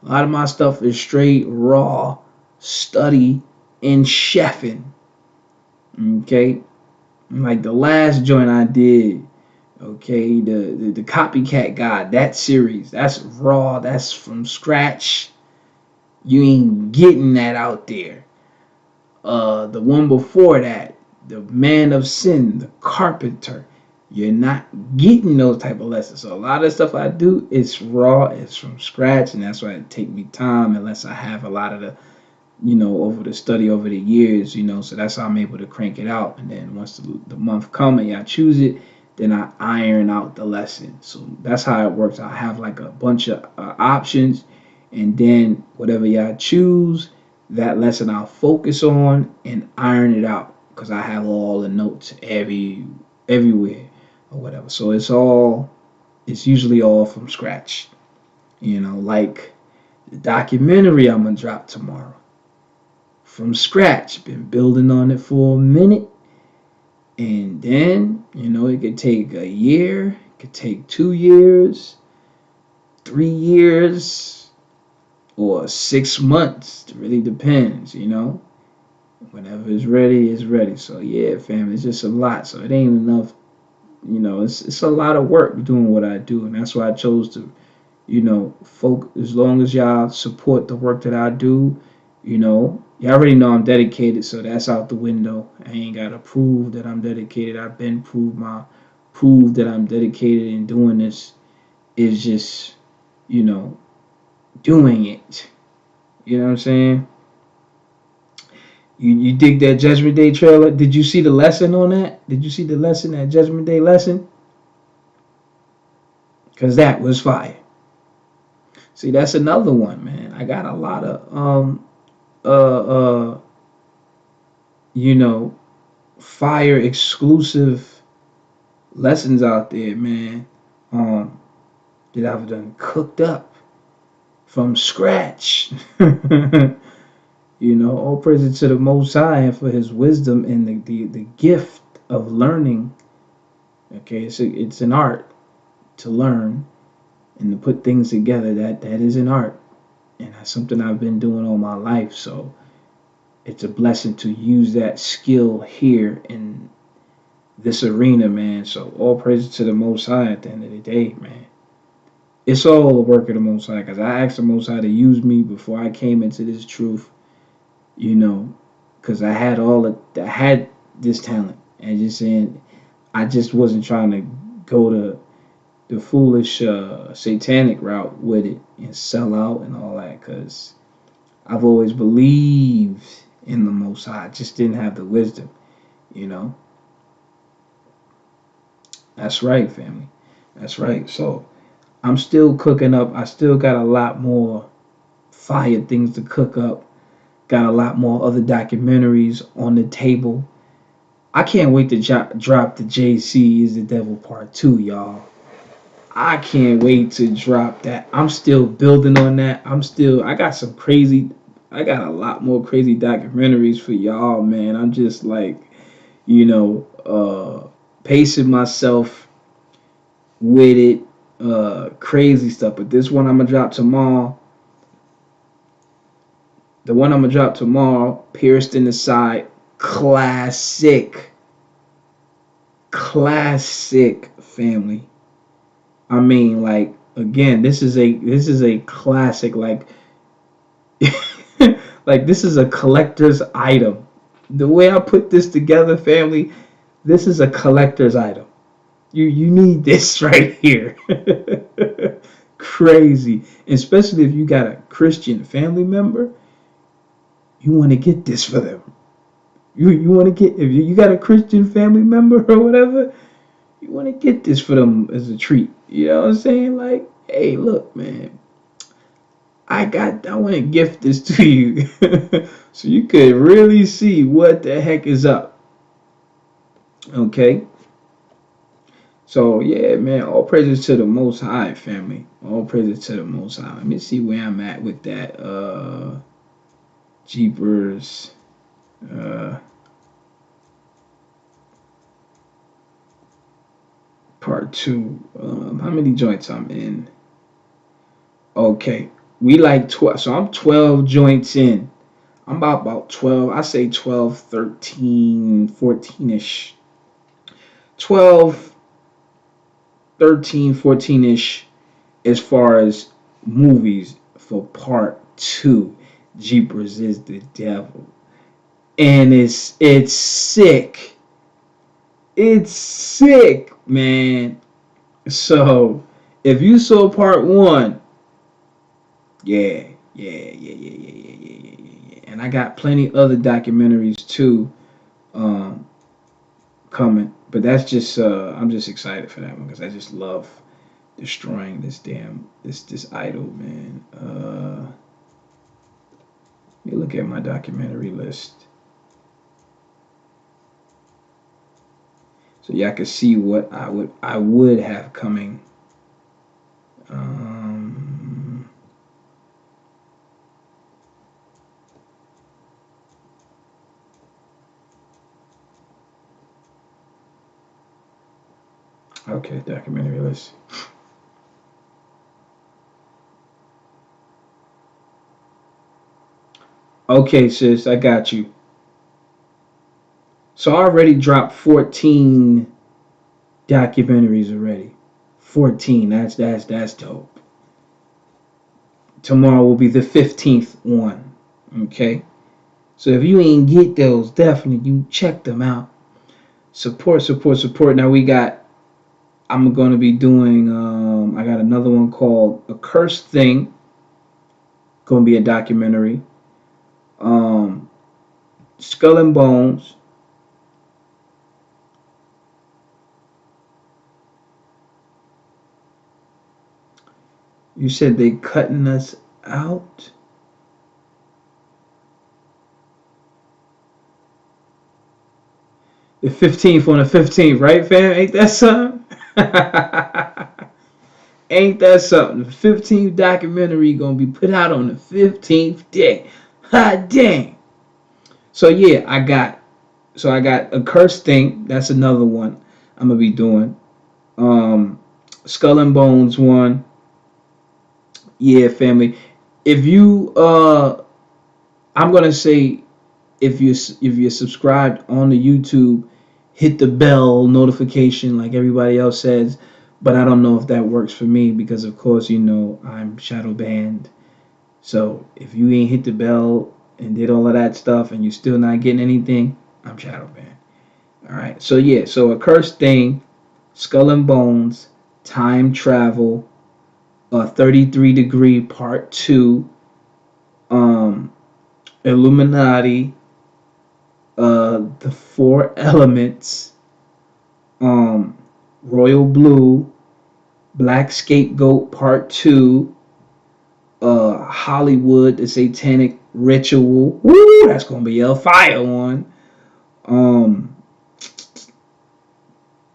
B: A lot of my stuff is straight raw study and chefing, okay? Like the last joint I did, okay, the copycat god, that series, that's raw, that's from scratch. You ain't getting that out there. The one before that, the man of sin, the carpenter, you're not getting those type of lessons. So a lot of stuff I do, it's raw, it's from scratch, and that's why it take me time unless I have a lot of the over the study over the years, so that's how I'm able to crank it out. And then once the month come and y'all choose it, then I iron out the lesson. So that's how it works. I have like a bunch of options, and then whatever y'all choose, that lesson I'll focus on and iron it out because I have all the notes everywhere or whatever. So it's usually all from scratch. Like the documentary I'm gonna drop tomorrow from scratch. Been building on it for a minute. And then, it could take a year, it could take 2 years, 3 years, or 6 months. It really depends. Whenever it's ready, it's ready. So yeah, family, it's just a lot. So it ain't enough. It's a lot of work doing what I do, and that's why I chose to, folk. As long as y'all support the work that I do, you already know I'm dedicated. So that's out the window. I ain't gotta prove that I'm dedicated. I've been proved that I'm dedicated in doing this. Is just, you know, doing it. You know what I'm saying? You dig that Judgment Day trailer? Did you see the lesson on that? Did you see the lesson, that Judgment Day lesson? Because that was fire. See, that's another one, man. I got a lot of uh uh you know fire exclusive lessons out there, man. That I've done cooked up from scratch. All praise to the Most High and for His wisdom and the gift of learning. Okay, it's an art to learn and to put things together. That is an art, and that's something I've been doing all my life. So it's a blessing to use that skill here in this arena, man. So all praise to the Most High at the end of the day, man. It's all the work of the Most High, because I asked the Most High to use me before I came into this truth, because I had this talent, and just saying, I just wasn't trying to go to the foolish satanic route with it and sell out and all that, because I've always believed in the Most High. I just didn't have the wisdom, you know. That's right, family. That's right. So I'm still cooking up. I still got a lot more fire things to cook up. Got a lot more other documentaries on the table. I can't wait to drop the JC is the Devil Part 2, y'all. I can't wait to drop that. I'm still building on that. I got a lot more crazy documentaries for y'all, man. I'm just like, pacing myself with it, crazy stuff. But this one I'm gonna drop tomorrow. The one I'm gonna drop tomorrow, Pierced in the Side, classic family. I mean, like, again, this is a classic, like like this is a collector's item. The way I put this together, family, this is a collector's item. You need this right here. Crazy, especially if you got a Christian family member. You want to get this for them. You want to get, if you got a Christian family member or whatever, you want to get this for them as a treat. You know what I'm saying? Like, hey, look, man, I want to gift this to you, so you could really see what the heck is up. Okay. So yeah, man, all praises to the Most High, family. All praises to the Most High. Let me see where I'm at with that. Jeepers. Uh, Part 2. How many joints I'm in? Okay, we like 12. So I'm 12 joints in. I'm about 12. I say 12, 13, 14ish. 12, 13, 14ish as far as movies for part 2. Jeepers is the Devil. And it's sick. It's sick, man. So if you saw part 1, yeah. And I got plenty other documentaries too, coming. But that's just I'm just excited for that one because I just love destroying this idol, man. Let me look at my documentary list so y'all can see what I would have coming. Okay, documentary list. Okay, sis, I got you. So I already dropped 14 documentaries already. 14. That's dope. Tomorrow will be the 15th one. Okay. So if you ain't get those, definitely you check them out. Support, support, support. Now I'm going to be doing, I got another one called A Cursed Thing. Going to be a documentary. Skull and Bones. You said they cutting us out? The 15th on the 15th, right, fam? Ain't that something? Ain't that something? The 15th documentary gonna be put out on the 15th day. Hot dang. So yeah, I got A Cursed Thing. That's another one I'm gonna be doing. Skull and Bones one. Yeah, family. If you I'm gonna say if you're subscribed on the YouTube, hit the bell notification like everybody else says. But I don't know if that works for me because of course I'm shadow banned. So if you ain't hit the bell and did all of that stuff and you're still not getting anything, I'm shadow banned. All right. So yeah. So A Cursed Thing, Skull and Bones, Time Travel, 33 Degree Part 2, Illuminati, The Four Elements, Royal Blue, Black Scapegoat Part 2, Hollywood, The Satanic Ritual. Woo, that's gonna be a fire one.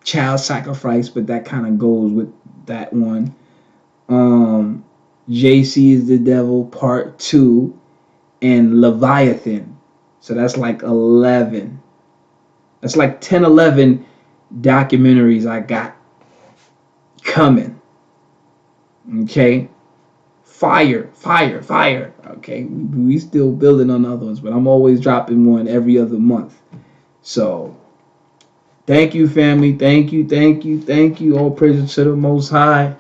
B: Child Sacrifice, but that kind of goes with that one. JC is the Devil Part 2, and Leviathan. So that's like 11. That's like 10, 11 documentaries I got coming. Okay. Fire. Okay. We still building on other ones, but I'm always dropping one every other month. So thank you, family. Thank you. All praises to the Most High.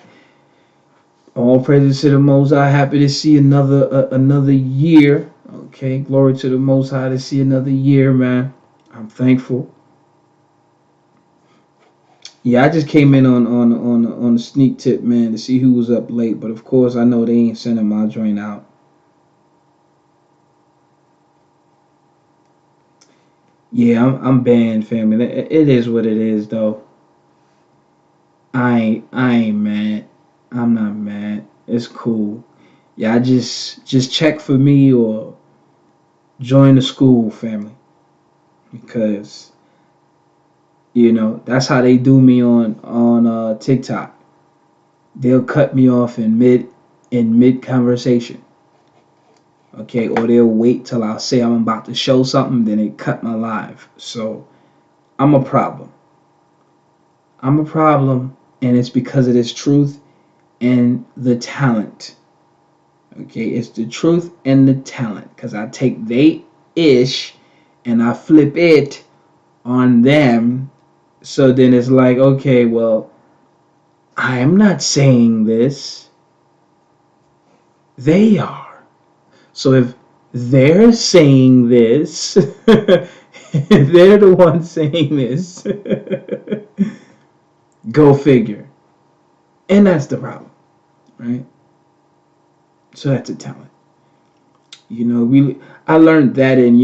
B: All praises to the Most High. Happy to see another year. Okay, glory to the Most High to see another year, man. I'm thankful. Yeah, I just came in on a sneak tip, man, to see who was up late. But of course, I know they ain't sending my joint out. Yeah, I'm banned, family. It is what it is, though. I ain't mad. I'm not mad. It's cool. Yeah, I just check for me or join the school, family, because that's how they do me on TikTok. They'll cut me off in mid conversation, okay, or they'll wait till I say I'm about to show something, then they cut my live. So I'm a problem. And it's because of this truth and the talent. Okay, it's the truth and the talent, because I take they ish and I flip it on them. So then it's like, okay, well, I am not saying this. They are. So if they're saying this, if they're the ones saying this, go figure. And that's the problem, right? So that's a talent. I learned that in,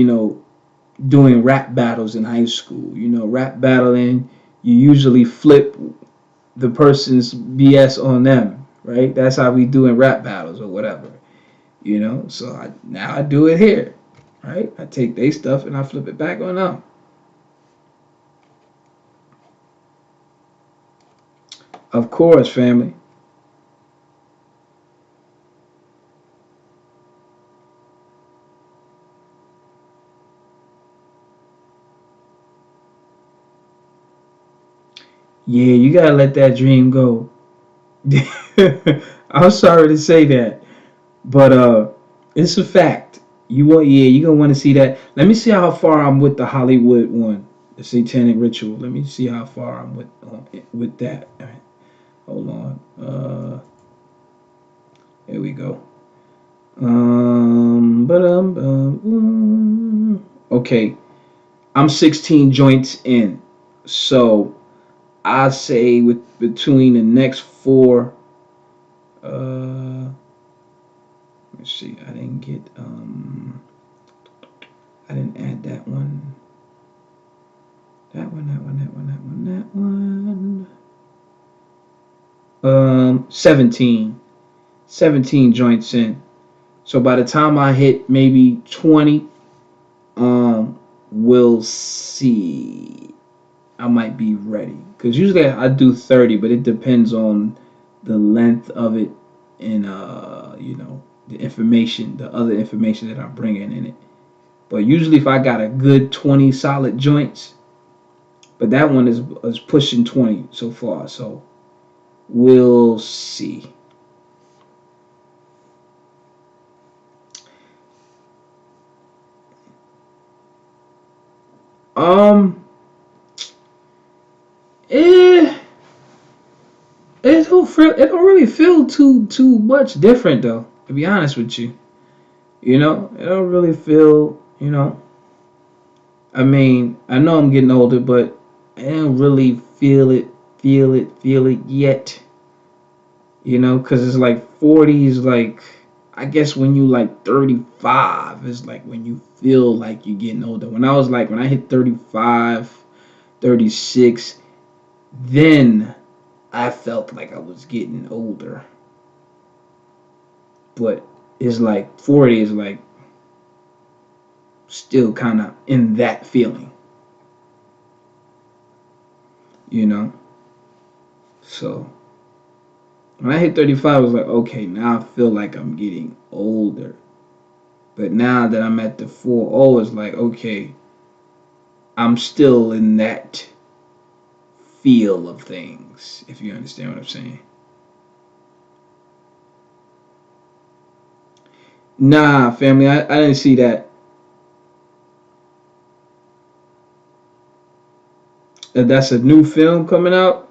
B: doing rap battles in high school. Rap battling, you usually flip the person's BS on them, right? That's how we do in rap battles or whatever, So now I do it here, right? I take their stuff and I flip it back on them. Of course, family. Yeah, you gotta let that dream go. I'm sorry to say that, but it's a fact. You're gonna want to see that. Let me see how far I'm with the Hollywood one. the satanic ritual. Let me see how far I'm with that. All right, hold on. Here we go. Okay, I'm 16 joints in, so I say with between the next four. Let's see. I didn't get. I didn't add that one. That one. 17 joints in. So by the time I hit maybe 20, we'll see. I might be ready. Because usually I do 30, but it depends on the length of it and, the information, the other information that I'm bringing in it. But usually if I got a good 20 solid joints, but that one is pushing 20 so far. So we'll see. Um, eh, it don't really feel too much different though. To be honest with you, it don't really feel. I mean, I know I'm getting older, but I don't really feel it yet. Because it's like 40 is like, I guess when you like 35 is like when you feel like you're getting older. When I hit 35, 36, then I felt like I was getting older. But it's like 40 is like still kind of in that feeling, you know? So when I hit 35, I was like, okay, now I feel like I'm getting older. But now that I'm at the 40, it's like, okay, I'm still in that feel of things, if you understand what I'm saying. Nah, family, I didn't see that. That's a new film coming out.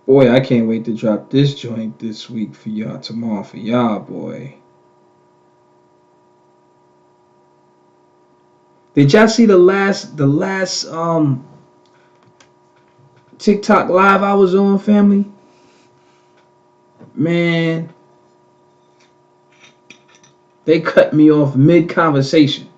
B: Boy, I can't wait to drop this joint this week for y'all, tomorrow for y'all, boy. Did y'all see the last TikTok live I was on, family? Man, they cut me off mid conversation.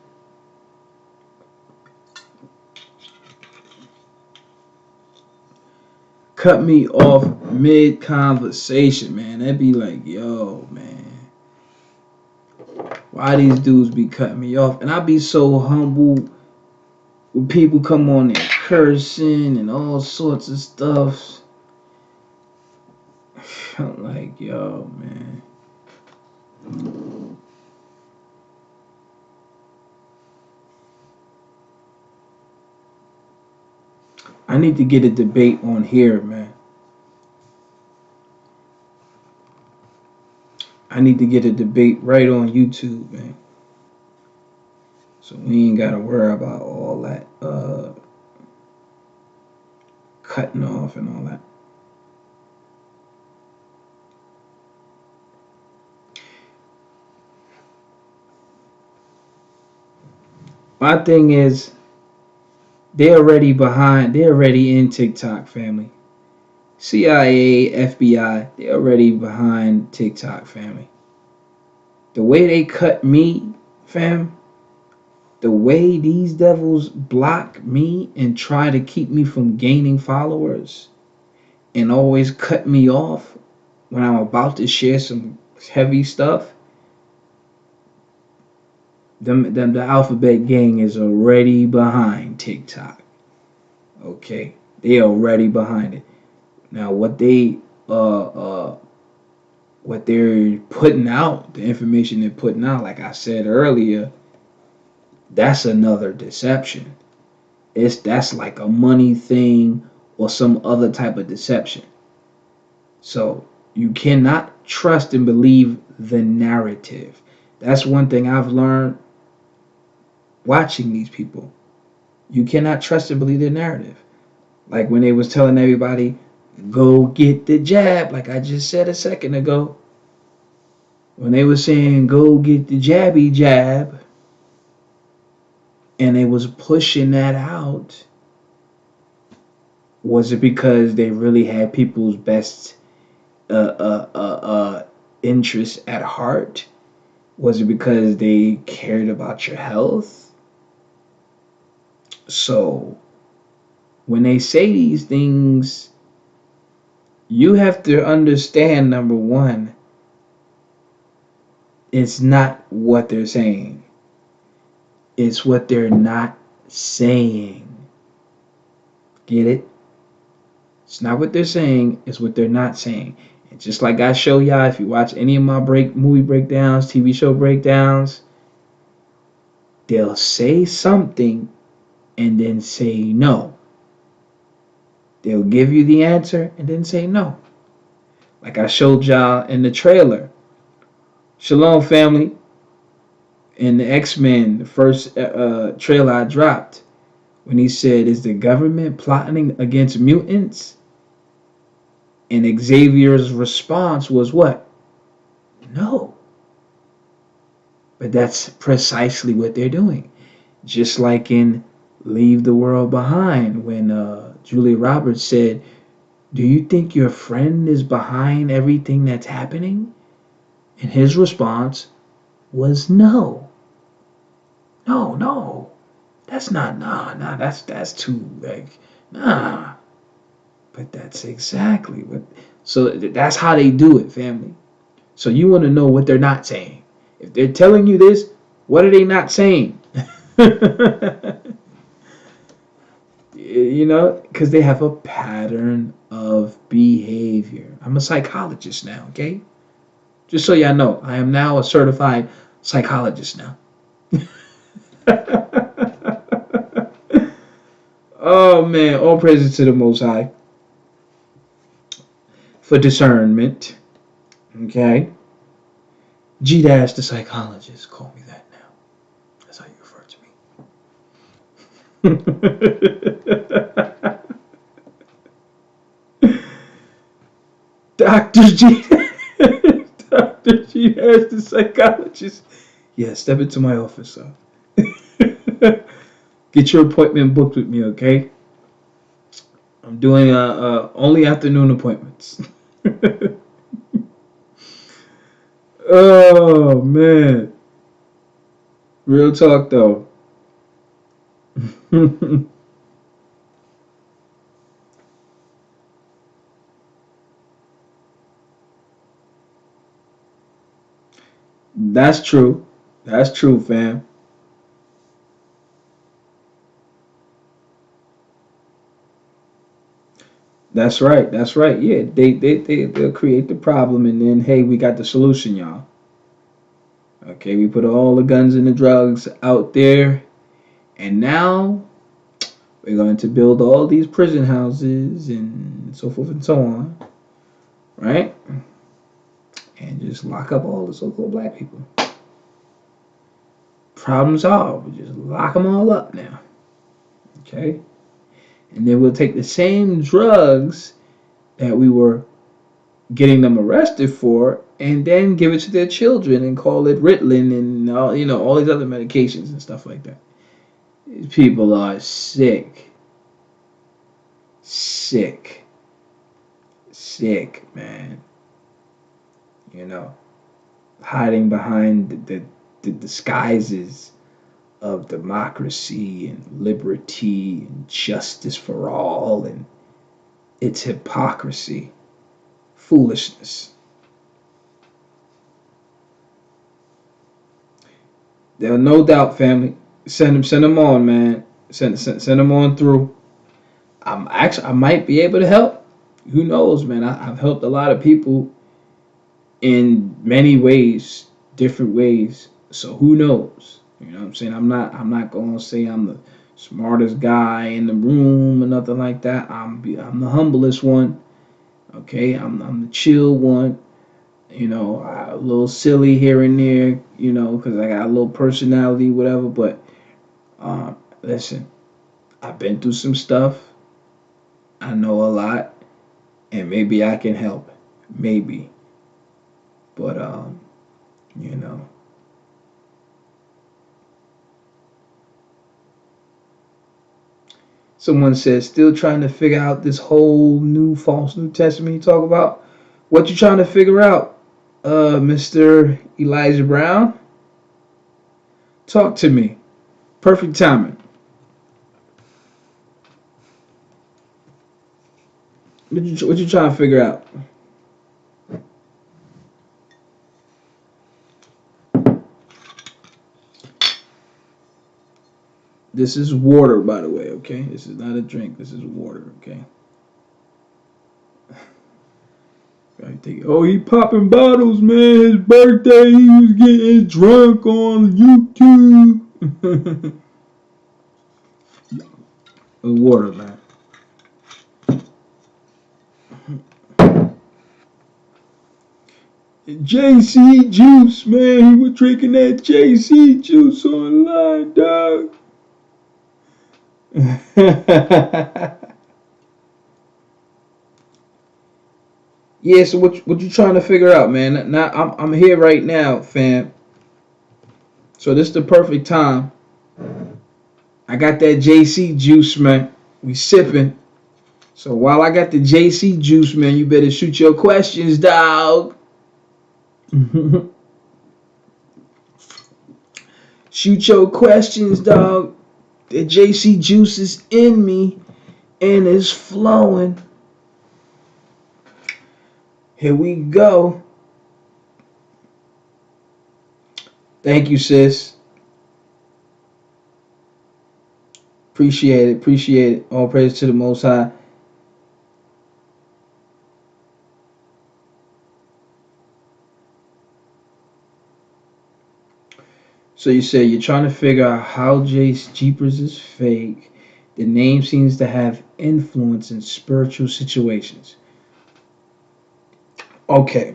B: Cut me off mid conversation, man. That'd be like, yo, man. Why these dudes be cutting me off? And I be so humble when people come on there cursing and all sorts of stuff. I'm like, yo, man. I need to get a debate on here, man. I need to get a debate right on YouTube, man. So we ain't gotta worry about all that cutting off and all that. My thing is, they're already behind. They're already in TikTok, family. CIA, FBI, they're already behind TikTok, family. The way they cut me, fam, the way these devils block me and try to keep me from gaining followers and always cut me off when I'm about to share some heavy stuff, the alphabet gang is already behind TikTok. Okay, they already behind it. Now what they're putting out, the information they're putting out, like I said earlier, that's another deception. That's like a money thing or some other type of deception. So, You cannot trust and believe the narrative. That's one thing I've learned watching these people. You cannot trust and believe their narrative. Like when they was telling everybody, go get the jab, like I just said a second ago. When they were saying, go get the jabby jab, and they was pushing that out, was it because they really had people's best interests at heart? Was it because they cared about your health? So when they say these things, you have to understand, number one, it's not what they're saying. It's what they're not saying. Get it? It's not what they're saying, it's what they're not saying. And just like I show y'all, if you watch any of my movie breakdowns, TV show breakdowns, they'll say something and then say no. They'll give you the answer and then say no. Like I showed y'all in the trailer. Shalom, family. In the X-Men, the first trailer I dropped, when he said, is the government plotting against mutants? And Xavier's response was what? No. But that's precisely what they're doing. Just like in Leave the World Behind, when Julia Roberts said, do you think your friend is behind everything that's happening? And his response was no. No. That's not, nah, that's too, like, nah. But that's exactly what, so that's how they do it, family. So you want to know what they're not saying. If they're telling you this, what are they not saying? You know, because they have a pattern of behavior. I'm a psychologist now, okay? Just so y'all know, I am now a certified psychologist now. Oh man, all praises to the Most High for discernment. Okay? G-Dash the psychologist, call me that now. That's how you refer to me. Dr. G. Dr. G-Dash the psychologist. Yeah, step into my office, sir. Get your appointment booked with me, okay? I'm doing only afternoon appointments. Oh man, real talk though. That's true. That's true, fam. That's right. That's right. Yeah, they'll create the problem, and then hey, we got the solution, y'all. Okay, we put all the guns and the drugs out there, and now we're going to build all these prison houses and so forth and so on, right? And just lock up all the so-called black people. Problem solved. We just lock them all up now. Okay? And then we'll take the same drugs that we were getting them arrested for and then give it to their children and call it Ritalin and all, all these other medications and stuff like that. These people are sick. Sick, man. Hiding behind the disguises of democracy and liberty and justice for all, and it's hypocrisy, foolishness. There's no doubt, family. Send them on, man. Send them on through. I might be able to help. Who knows, man? I've helped a lot of people in many ways, different ways. So who knows? You know what I'm saying? I'm not gonna say I'm the smartest guy in the room or nothing like that. I'm the humblest one. Okay, I'm the chill one. You know, a little silly here and there. You know, because I got a little personality, whatever. But listen, I've been through some stuff. I know a lot, and maybe I can help. Maybe, but you know. Someone says, still trying to figure out this whole new false New Testament you talk about. What you trying to figure out, Mr. Elijah Brown? Talk to me. Perfect timing. What you trying to figure out? This is water, by the way, okay? This is not a drink. This is water, okay? Oh, he popping bottles, man. His birthday, he was getting drunk on YouTube. Water, man. JC juice, man. He was drinking that JC juice online, dog. Yeah, so what you trying to figure out, man? Now I'm here right now, fam. So this is the perfect time. I got that JC juice, man. We sipping. So while I got the JC juice, man, you better shoot your questions, dog. Shoot your questions, dog. The JC juice is in me and it's flowing. Here we go. Thank you, sis. Appreciate it. Appreciate it. All praise to the Most High. So you say you're trying to figure out how Jace Jeepers is fake. The name seems to have influence in spiritual situations. Okay.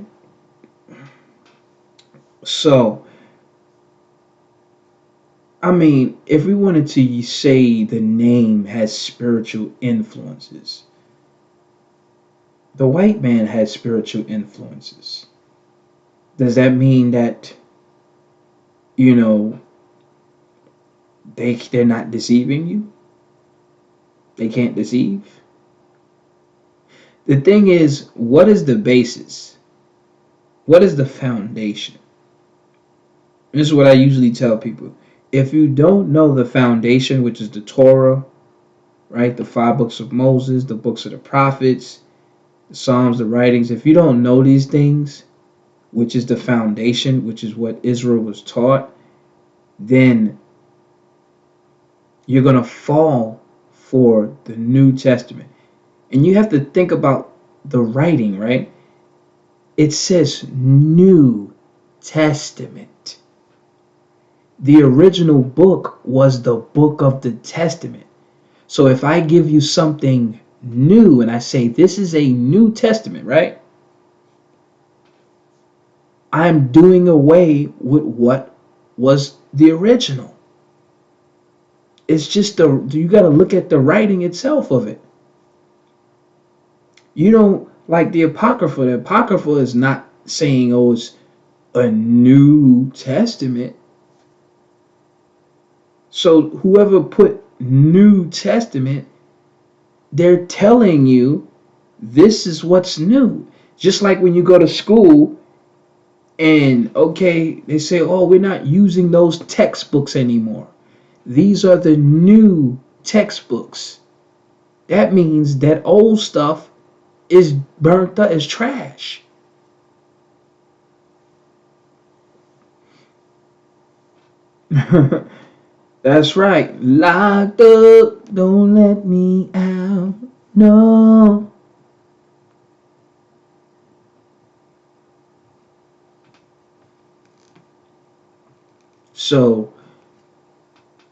B: So, I mean, if we wanted to say the name has spiritual influences, the white man has spiritual influences. Does that mean that, you know, they're not deceiving you? They can't deceive? The thing is, what is the basis? What is the foundation? This is what I usually tell people. If you don't know the foundation, which is the Torah, right? The 5 books of Moses, the books of the prophets, the Psalms, the writings. If you don't know these things, which is the foundation, which is what Israel was taught, then you're going to fall for the New Testament. And you have to think about the writing, right? It says New Testament. The original book was the book of the Testament. So if I give you something new and I say this is a New Testament, right? I'm doing away with what was the original. It's just you got to look at the writing itself of it. You know, like the Apocrypha is not saying, oh, it's a New Testament. So whoever put New Testament, they're telling you this is what's new. Just like when you go to school and, okay, they say, oh, we're not using those textbooks anymore. These are the new textbooks. That means that old stuff is burnt up, is trash. That's right. Locked up, don't let me out. No. So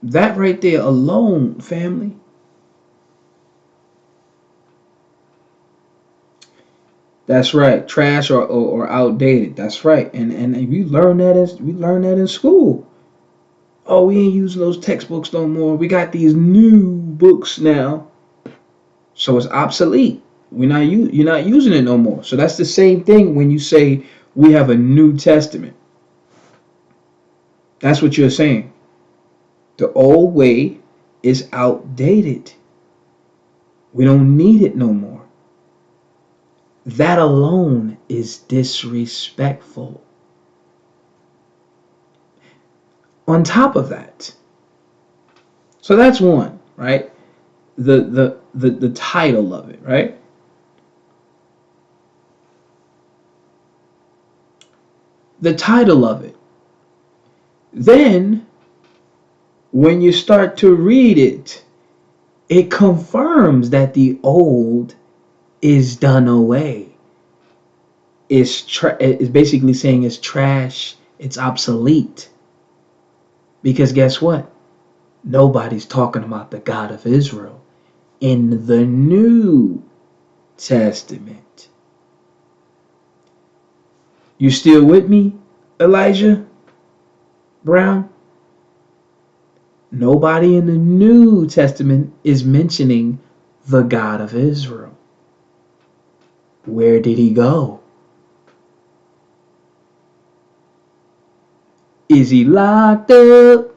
B: that right there alone, family, That's right. Trash or outdated. That's right. And we learn that in school. Oh, we ain't using those textbooks no more. We got these new books now, so it's obsolete. You're not using it no more. So that's the same thing when you say we have a New Testament. That's what you're saying. The old way is outdated. We don't need it no more. That alone is disrespectful. On top of that, so that's one, right? The title of it, right? The title of it. Then when you start to read it, it confirms that the old is done away. It's basically saying it's trash, it's obsolete. Because guess what? Nobody's talking about the God of Israel in the New Testament. You still with me, Elijah Brown? Nobody in the New Testament is mentioning the God of Israel. Where did he go? Is he locked up?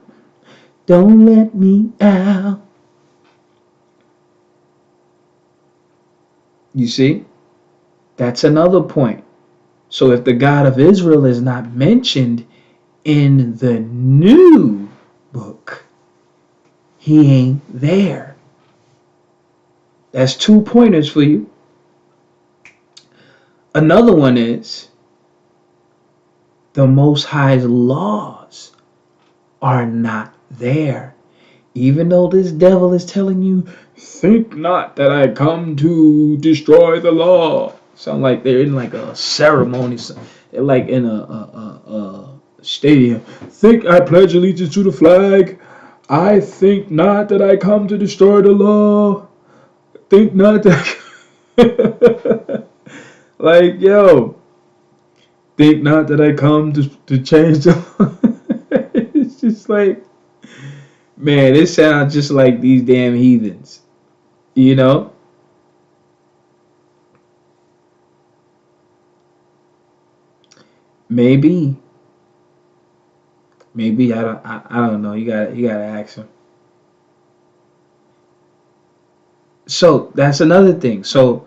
B: Don't let me out. You see? That's another point. So if the God of Israel is not mentioned in the new book, he ain't there. That's 2 pointers for you. Another one is the Most High's laws are not there. Even though this devil is telling you, think not that I come to destroy the law. Sound like they're in like a ceremony, like in a stadium. Think I pledge allegiance to the flag. I think not that I come to destroy the law. Think not that. Like, yo, think not that I come to change the law. It's just like, man, it sounds just like these damn heathens, you know? Maybe I don't know. You gotta ask him. So that's another thing. So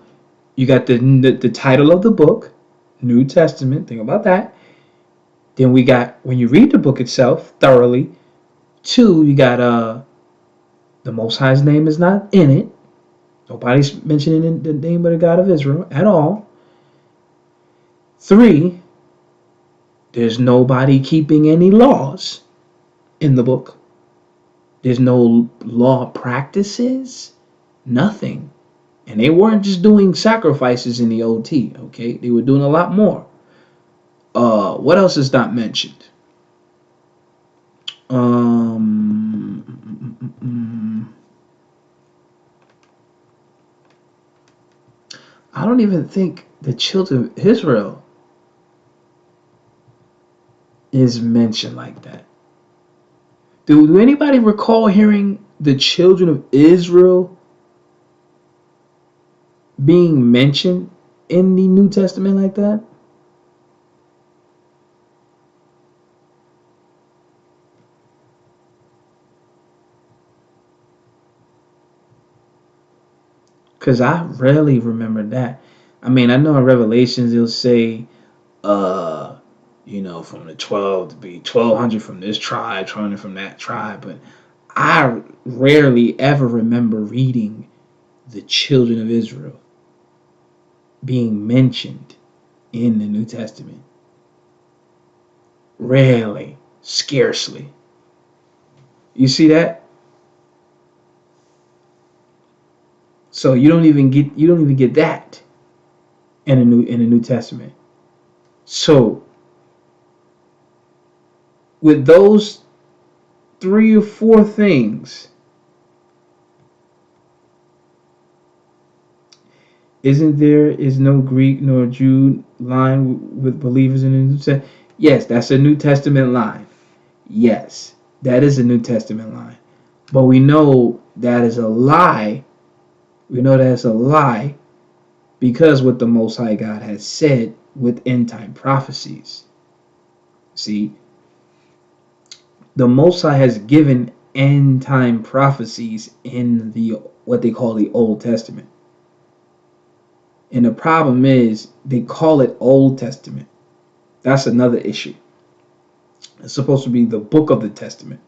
B: you got the title of the book, New Testament. Think about that. Then we got, when you read the book itself thoroughly. 2, you got the Most High's name is not in it. Nobody's mentioning the name of the God of Israel at all. 3, there's nobody keeping any laws in the book. There's no law practices, nothing. And they weren't just doing sacrifices in the OT, okay? They were doing a lot more. What else is not mentioned? I don't even think the children of Israel is mentioned like that. Do anybody recall hearing the children of Israel being mentioned in the New Testament like that? Because I rarely remember that. I mean, I know in Revelations it'll say, from the 12 to be 1,200 from this tribe, 1,200 from that tribe. But I rarely ever remember reading the children of Israel being mentioned in the New Testament. Rarely, scarcely. You see that? So you don't even get that in the New Testament. So with those 3 or 4 things, Isn't there is no Greek nor Jew line with believers in the New Testament? Yes, that's a New Testament line. Yes, that is a New Testament line. But we know that is a lie. We know that's a lie because what the Most High God has said with end time prophecies. See, the Most High has given end time prophecies in the what they call the Old Testament. And the problem is they call it Old Testament. That's another issue. It's supposed to be the book of the Testament.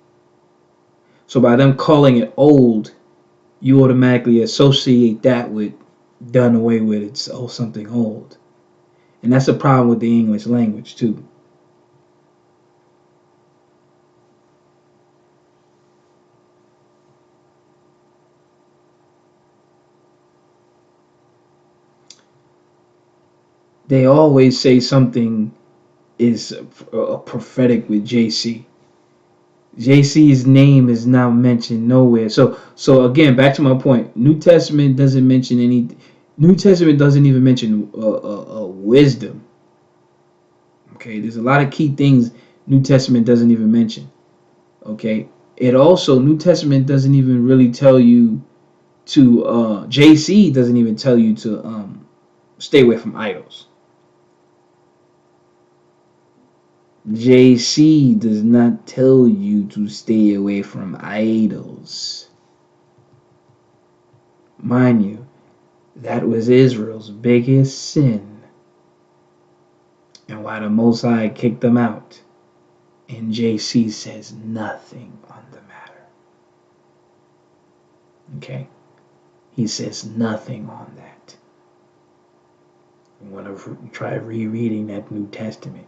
B: So by them calling it old, you automatically associate that with done away with. It's something old. And that's a problem with the English language too. They always say something is a prophetic with JC. JC's name is not mentioned nowhere. So again, back to my point. New Testament doesn't mention any. New Testament doesn't even mention wisdom. Okay, there's a lot of key things New Testament doesn't even mention. Okay, it also New Testament doesn't even really tell you to. JC doesn't even tell you to stay away from idols. JC does not tell you to stay away from idols. Mind you, that was Israel's biggest sin. And why the Most High kicked them out. And JC says nothing on the matter. Okay? He says nothing on that. You want to try rereading that New Testament.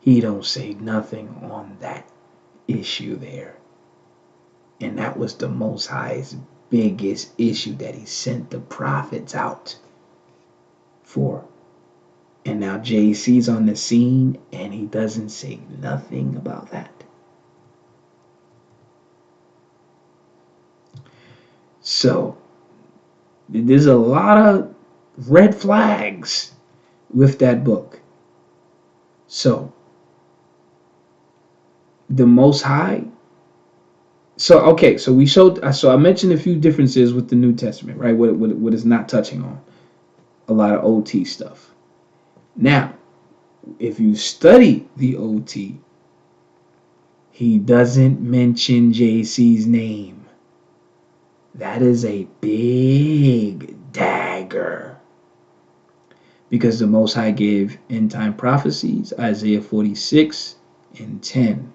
B: He don't say nothing on that issue there. And that was the Most High's biggest issue that he sent the prophets out for. And now JC's on the scene and he doesn't say nothing about that. So there's a lot of red flags with that book. So the Most High. So okay, so we showed. So I mentioned a few differences with the New Testament, right? What is not touching on a lot of OT stuff. Now, if you study the OT, he doesn't mention JC's name. That is a big dagger. Because the Most High gave end time prophecies, Isaiah 46 and 10.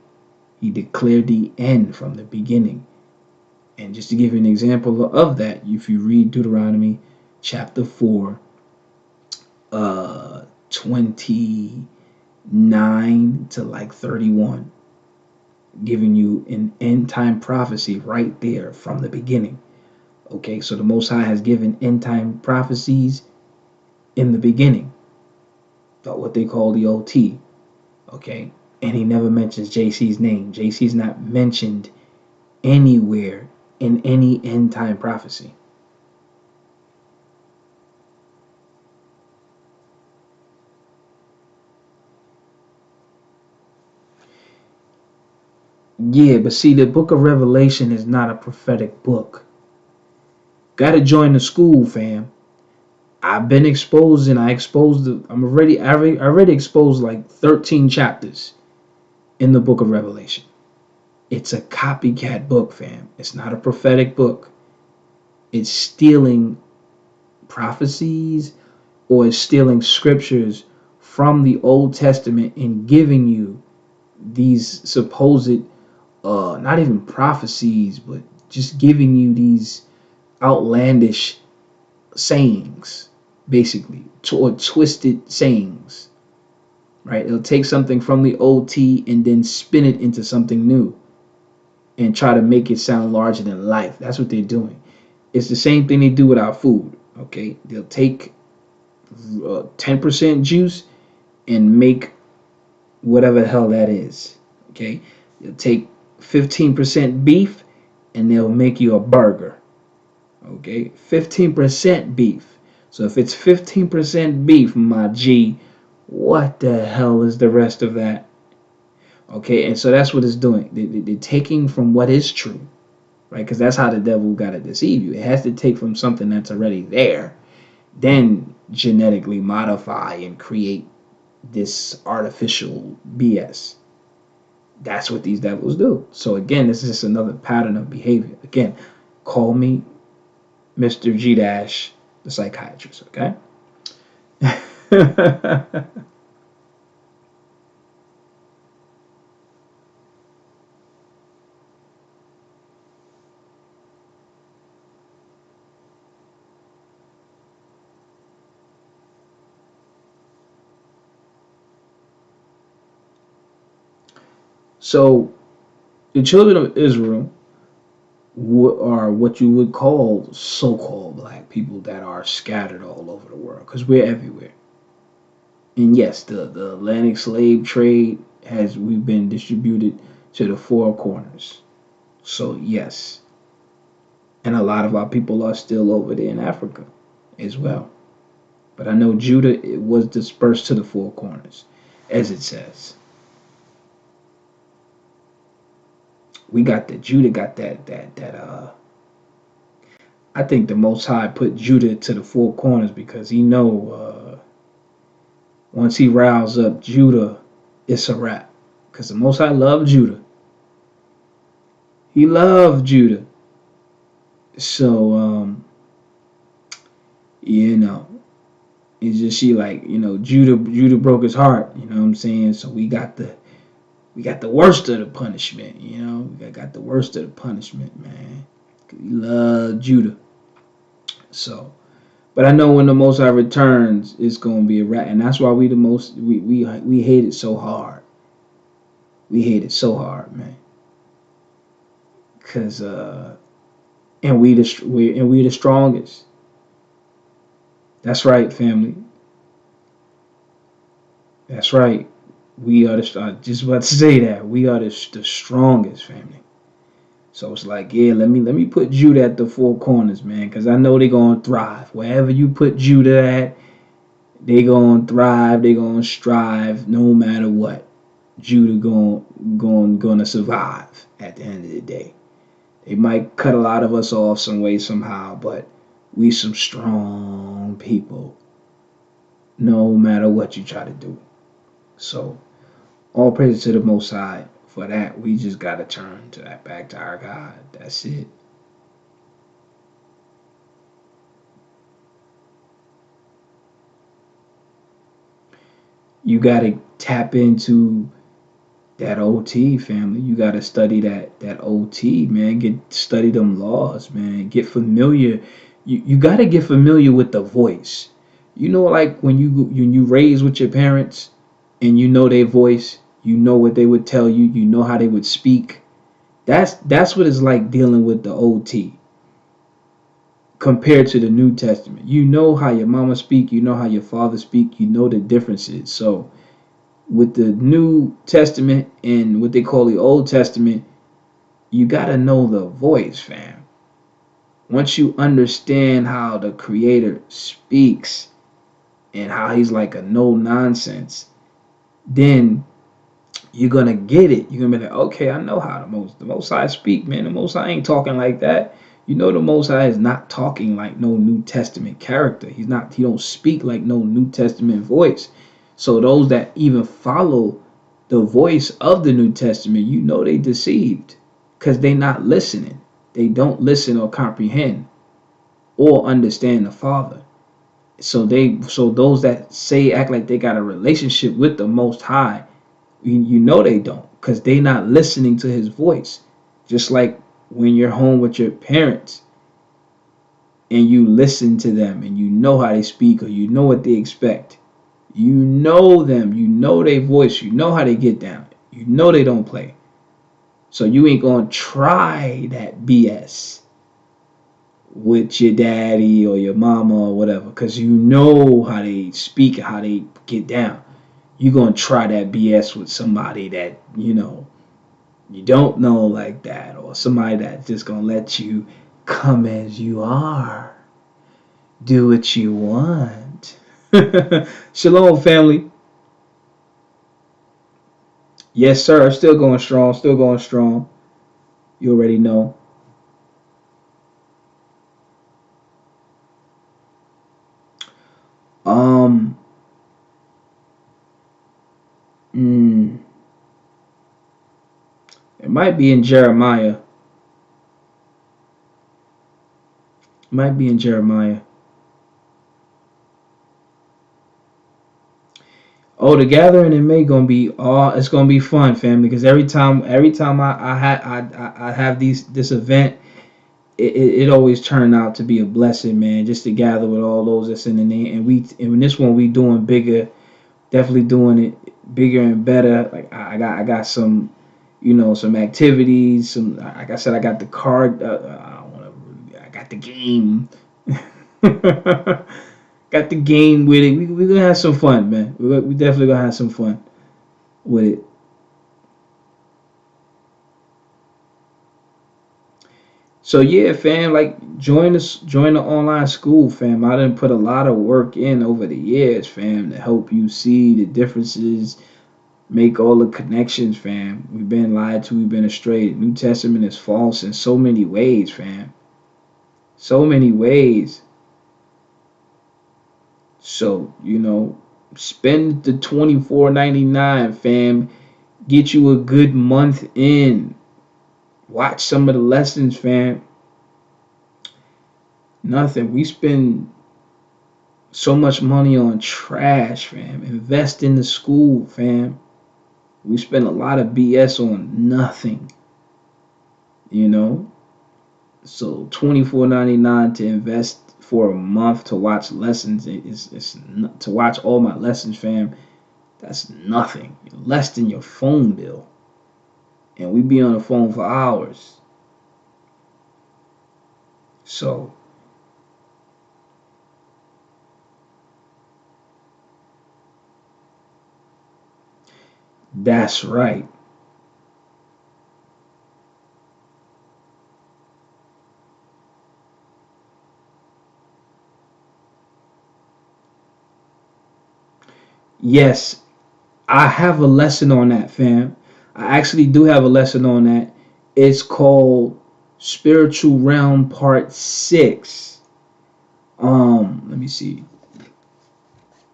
B: He declared the end from the beginning. And just to give you an example of that, if you read Deuteronomy chapter 4, 29 to like 31, giving you an end time prophecy right there from the beginning. Okay, so the Most High has given end time prophecies in the beginning, what they call the OT. Okay, and he never mentions JC's name. JC's not mentioned anywhere in any end time prophecy. Yeah, but see, the book of Revelation is not a prophetic book. Gotta join the school, fam. I've been exposed and I already exposed like 13 chapters in the book of Revelation. It's a copycat book, fam. It's not a prophetic book. It's stealing prophecies or it's stealing scriptures from the Old Testament and giving you these supposed, not even prophecies, but just giving you these outlandish sayings, basically, or twisted sayings, right? It'll take something from the OT and then spin it into something new and try to make it sound larger than life. That's what they're doing. It's the same thing they do with our food, okay? They'll take 10% juice and make whatever the hell that is, okay? They'll take 15% beef and they'll make you a burger, okay? 15% beef. So if it's 15% beef, my G, what the hell is the rest of that? Okay, and so that's what it's doing. They're taking from what is true, right? Because that's how the devil got to deceive you. It has to take from something that's already there, then genetically modify and create this artificial BS. That's what these devils do. So again, this is just another pattern of behavior. Again, call me Mr. G Dash, the psychiatrist, okay? So the children of Israel are what you would call so-called black people that are scattered all over the world because we're everywhere. And yes, the Atlantic slave trade we've been distributed to the four corners. So yes, and a lot of our people are still over there in Africa as well. But I know Judah was dispersed to the four corners, as it says. We got that Judah got that. I think the Most High put Judah to the four corners because he know once he riles up Judah, it's a wrap. Because the Most High loved Judah. He loved Judah. So you know, it's just Judah broke his heart. You know what I'm saying? So we got the worst of the punishment. You know, we got the worst of the punishment, man. He loved Judah. So, but I know when the Most High returns, it's gonna be a wrap, and that's why we hate it so hard. We hate it so hard, man. Cause and we the strongest. That's right, family. That's right. We are just about to say that we are the strongest, family. So it's like, yeah, let me put Judah at the four corners, man, because I know they're gonna thrive. Wherever you put Judah at, they gonna thrive. They gonna strive, no matter what. Judah gonna survive at the end of the day. They might cut a lot of us off some way somehow, but we some strong people, no matter what you try to do. So all praise to the Most High. For that, we just gotta turn to that back to our God. That's it. You gotta tap into that OT, family. You gotta study that OT, man. Study them laws, man. Get familiar. You gotta get familiar with the voice. You know, like when you raise with your parents and you know their voice, you know what they would tell you, you know how they would speak. That's what it's like dealing with the OT compared to the New Testament. You know how your mama speak, you know how your father speak, you know the differences. So with the New Testament and what they call the Old Testament, you gotta know the voice, fam. Once you understand how the Creator speaks and how he's like a no nonsense, then you're gonna get it. You're gonna be like, okay, I know how the Most High speak, man. The Most High ain't talking like that. You know, the Most High is not talking like no New Testament character. He don't speak like no New Testament voice. So those that even follow the voice of the New Testament, you know they deceived because they not listening. They don't listen or comprehend or understand the Father. So those that act like they got a relationship with the Most High, you know they don't because they not listening to his voice. Just like when you're home with your parents and you listen to them and you know how they speak or you know what they expect. You know them, you know their voice, you know how they get down. You know they don't play. So you ain't gonna try that BS with your daddy or your mama or whatever because you know how they speak and how they get down. You're gonna try that BS with somebody that you don't know like that, or somebody that's just gonna let you come as you are. Do what you want. Shalom, family. Yes, sir. Still going strong. Still going strong. You already know. Um. Mm, it might be in Jeremiah. It might be in Jeremiah. Oh, the gathering in May gonna be it's gonna be fun, family. Because every time I have this event, it always turned out to be a blessing, man. Just to gather with all those that's in the name, and in this one we doing bigger, definitely doing it bigger and better. Like I got some, some activities. Some, like I said, I got the card. I don't want to. I got the game. Got the game with it. We gonna have some fun, man. We definitely gonna have some fun with it. So yeah, fam, like join the online school, fam. I done put a lot of work in over the years, fam, to help you see the differences, make all the connections, fam. We've been lied to, we've been astray. The New Testament is false in so many ways, fam. So many ways. So, spend the 24.99, fam. Get you a good month in. Watch some of the lessons, fam. Nothing. We spend so much money on trash, fam. Invest in the school, fam. We spend a lot of BS on nothing, you know. So 24.99 to invest for a month to watch lessons is to watch all my lessons, fam. That's nothing. Less than your phone bill, and we be on the phone for hours. So that's right. Yes, I have a lesson on that, fam. I actually do have a lesson on that. It's called Spiritual Realm Part 6. Let me see.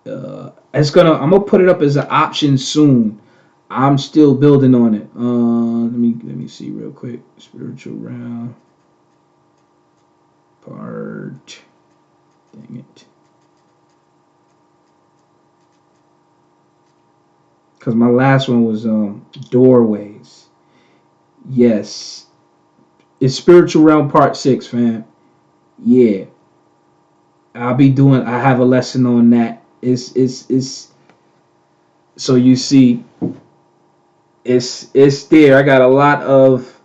B: I'm gonna put it up as an option soon. I'm still building on it. Let me see real quick. Spiritual Realm Part. Dang it. Cause my last one was doorways. Yes, it's Spiritual Realm Part 6, fam. Yeah, I have a lesson on that. It's so you see, it's there. I got a lot of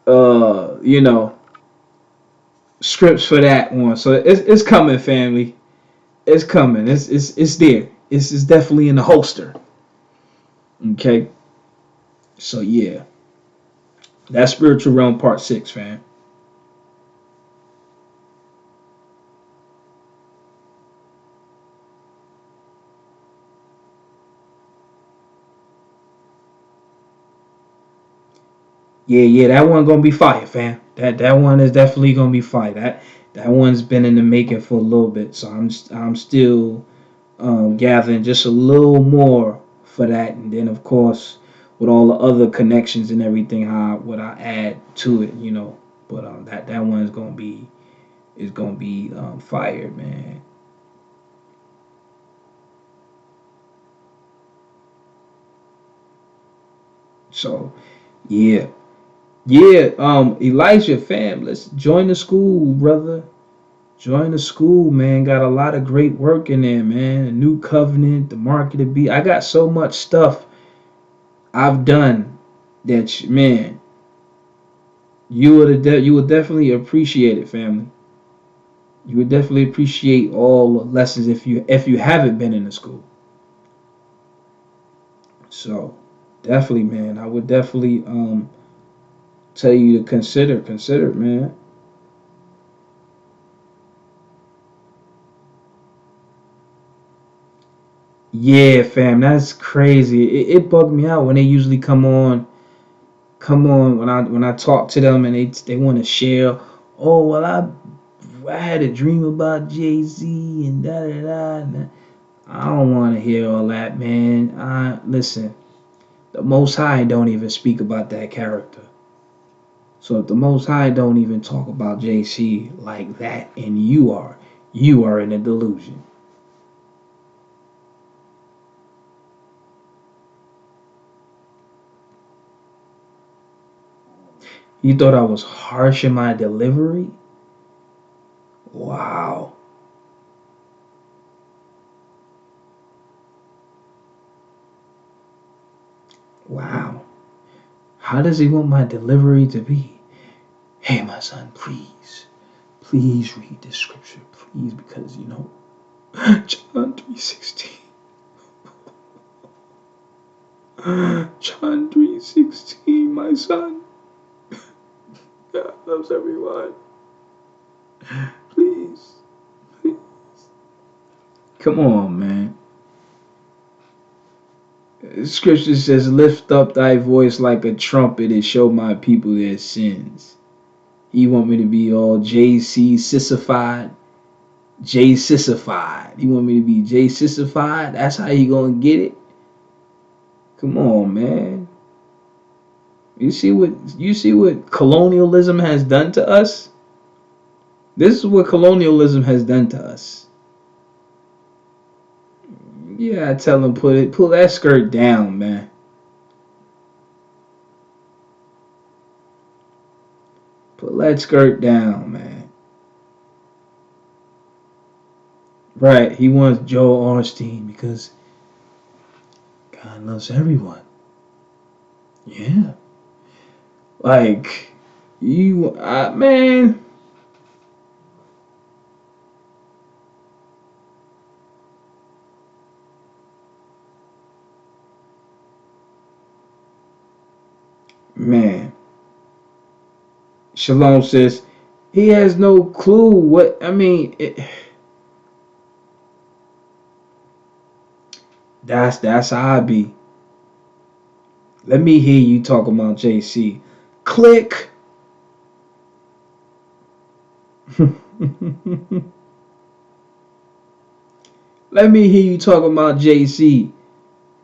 B: uh, you know, scripts for that one. So it's coming, family. It's coming. It's there. It's definitely in the holster. Okay. So yeah, that's Spiritual Realm Part 6, fam. Yeah, that one gonna be fire, fam. That one is definitely gonna be fire. That one's been in the making for a little bit, so I'm still gathering just a little more for that, and then of course with all the other connections and everything, how what I add to it, But that one is gonna be fired, man. So yeah, yeah. Elijah, fam, let's join the school, brother. Join the school, man. Got a lot of great work in there, man. The new covenant, the market of beast. I got so much stuff I've done that, man, you would definitely appreciate it, family. You would definitely appreciate all the lessons if you haven't been in the school. So definitely, man, I would definitely tell you to consider, man. Yeah, fam, that's crazy. It bugged me out when they usually come on when I talk to them and they want to share. Oh well, I had a dream about Jay-Z and da da da. I don't want to hear all that, man. Listen, the Most High don't even speak about that character. So if the Most High don't even talk about JC like that, and you are in a delusion. You thought I was harsh in my delivery? Wow. Wow. How does he want my delivery to be? Hey, my son, please read this scripture, please, because John 3:16. John 3:16, my son. God loves everyone. Please, please. Come on, man. Scripture says, lift up thy voice like a trumpet and show my people their sins. You want me to be all JC sissified? J sissified. You want me to be J sissified? That's how you gonna get it? Come on, man. You see what colonialism has done to us? This is what colonialism has done to us. Yeah, I tell them pull that skirt down, man. Pull that skirt down, man. Right, he wants Joel Ornstein because God loves everyone. Yeah. Like man, man. Shalom says he has no clue what I mean. That's how I be. Let me hear you talk about JC. Click. Let me hear you talk about JC.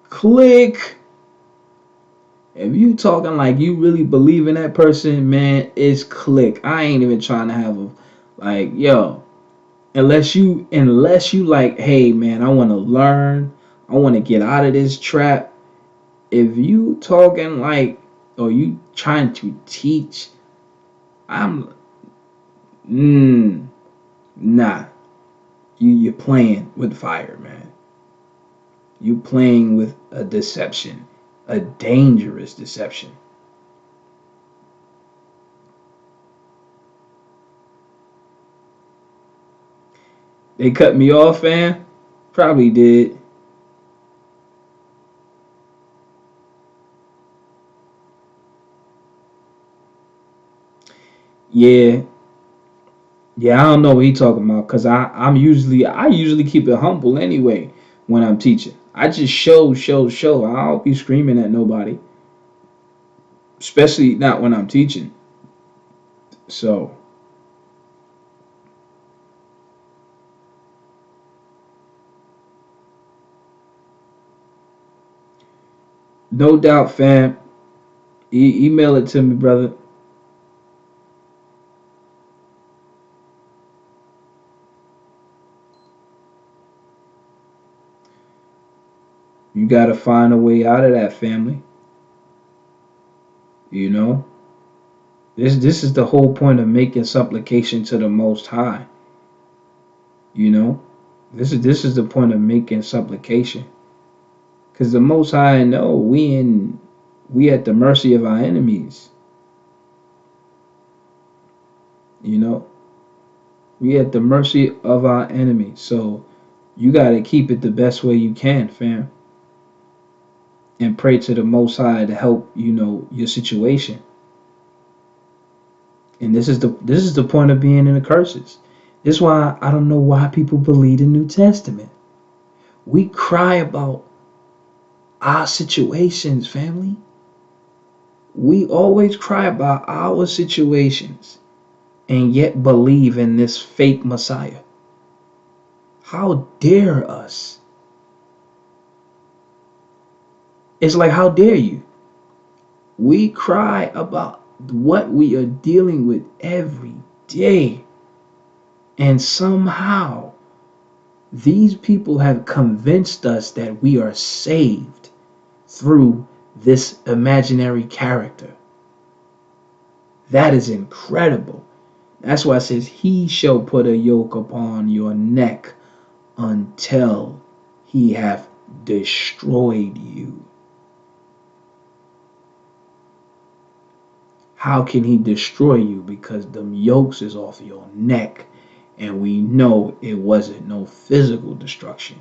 B: Click. If you talking like you really believe in that person, man, it's click. I ain't even trying to have a like, yo, unless you like, hey man, I want to learn, I want to get out of this trap. If you talking like or you trying to teach, I'm nah. You're playing with fire, man. You playing with a deception, a dangerous deception. They cut me off, fam. Probably did. Yeah, yeah. I don't know what he talking about because I usually keep it humble anyway when I'm teaching. I just show. I don't be screaming at nobody, especially not when I'm teaching. So no doubt, fam. Email it to me, brother. You gotta find a way out of that, family. You know, this is the whole point of making supplication to the Most High. You know, this is the point of making supplication, because the Most High know we at the mercy of our enemies. You know, we at the mercy of our enemies. So you gotta keep it the best way you can, fam, and pray to the Most High to help your situation. And this is the point of being in the curses. This is why I don't know why people believe the New Testament. We cry about our situations, family. We always cry about our situations and yet believe in this fake Messiah. How dare us? It's like, how dare you? We cry about what we are dealing with every day. And somehow, these people have convinced us that we are saved through this imaginary character. That is incredible. That's why it says, he shall put a yoke upon your neck until he hath destroyed you. How can he destroy you? Because them yokes is off your neck. And we know it wasn't no physical destruction.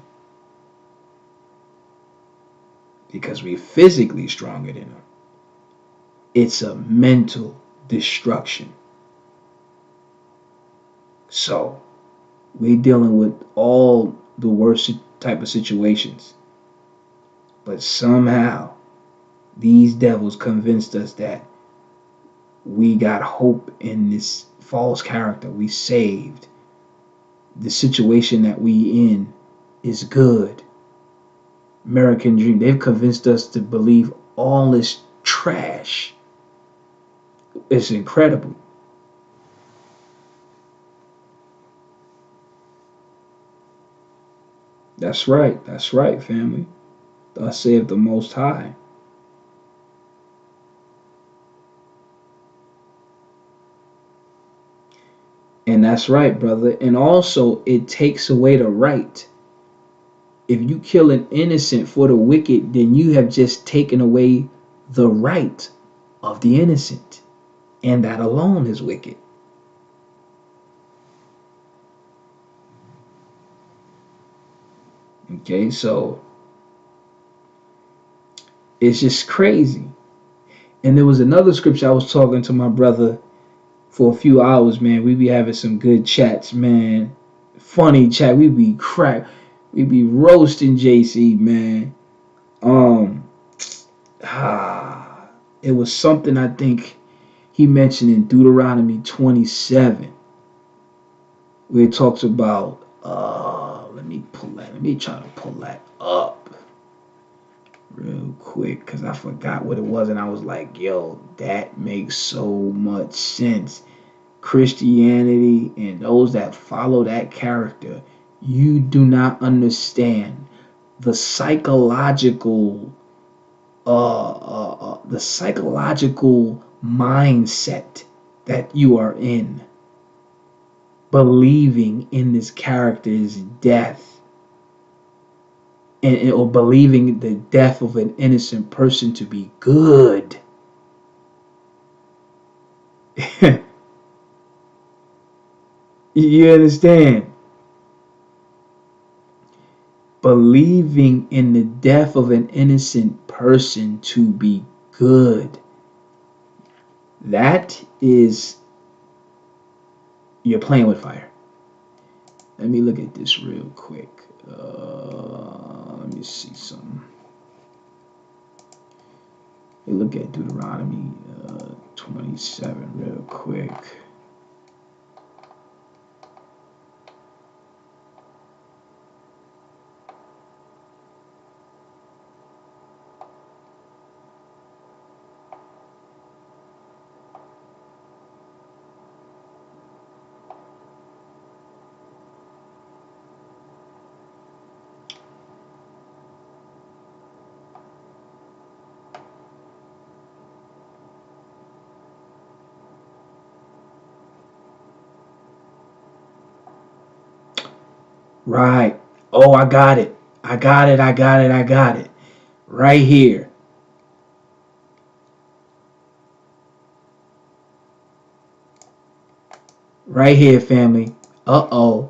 B: Because we're physically stronger than him. It's a mental destruction. So, we're dealing with all the worst type of situations. But somehow, these devils convinced us that we got hope in this false character. We saved. The situation that we in is good. American dream. They've convinced us to believe all this trash. It's incredible. That's right. That's right, family. Thus saith the Most High. And that's right, brother. And also, it takes away the right. If you kill an innocent for the wicked, then you have just taken away the right of the innocent. And that alone is wicked. Okay, so it's just crazy. And there was another scripture. I was talking to my brother for a few hours, man. We be having some good chats, man. Funny chat. We be roasting JC, man. It was something I think he mentioned in Deuteronomy 27, where it talks about let me try to pull that up real quick, because I forgot what it was, and I was like, yo, that makes so much sense. Christianity and those that follow that character, you do not understand the psychological mindset that you are in, believing in this character's death, or believing the death of an innocent person to be good. You understand? Believing in the death of an innocent person to be good. That is, you're playing with fire. Let me look at this real quick. Let me see something. Let me look at Deuteronomy 27 real quick. Right. Oh, I got it. I got it. Right here. Right here, family. Uh-oh.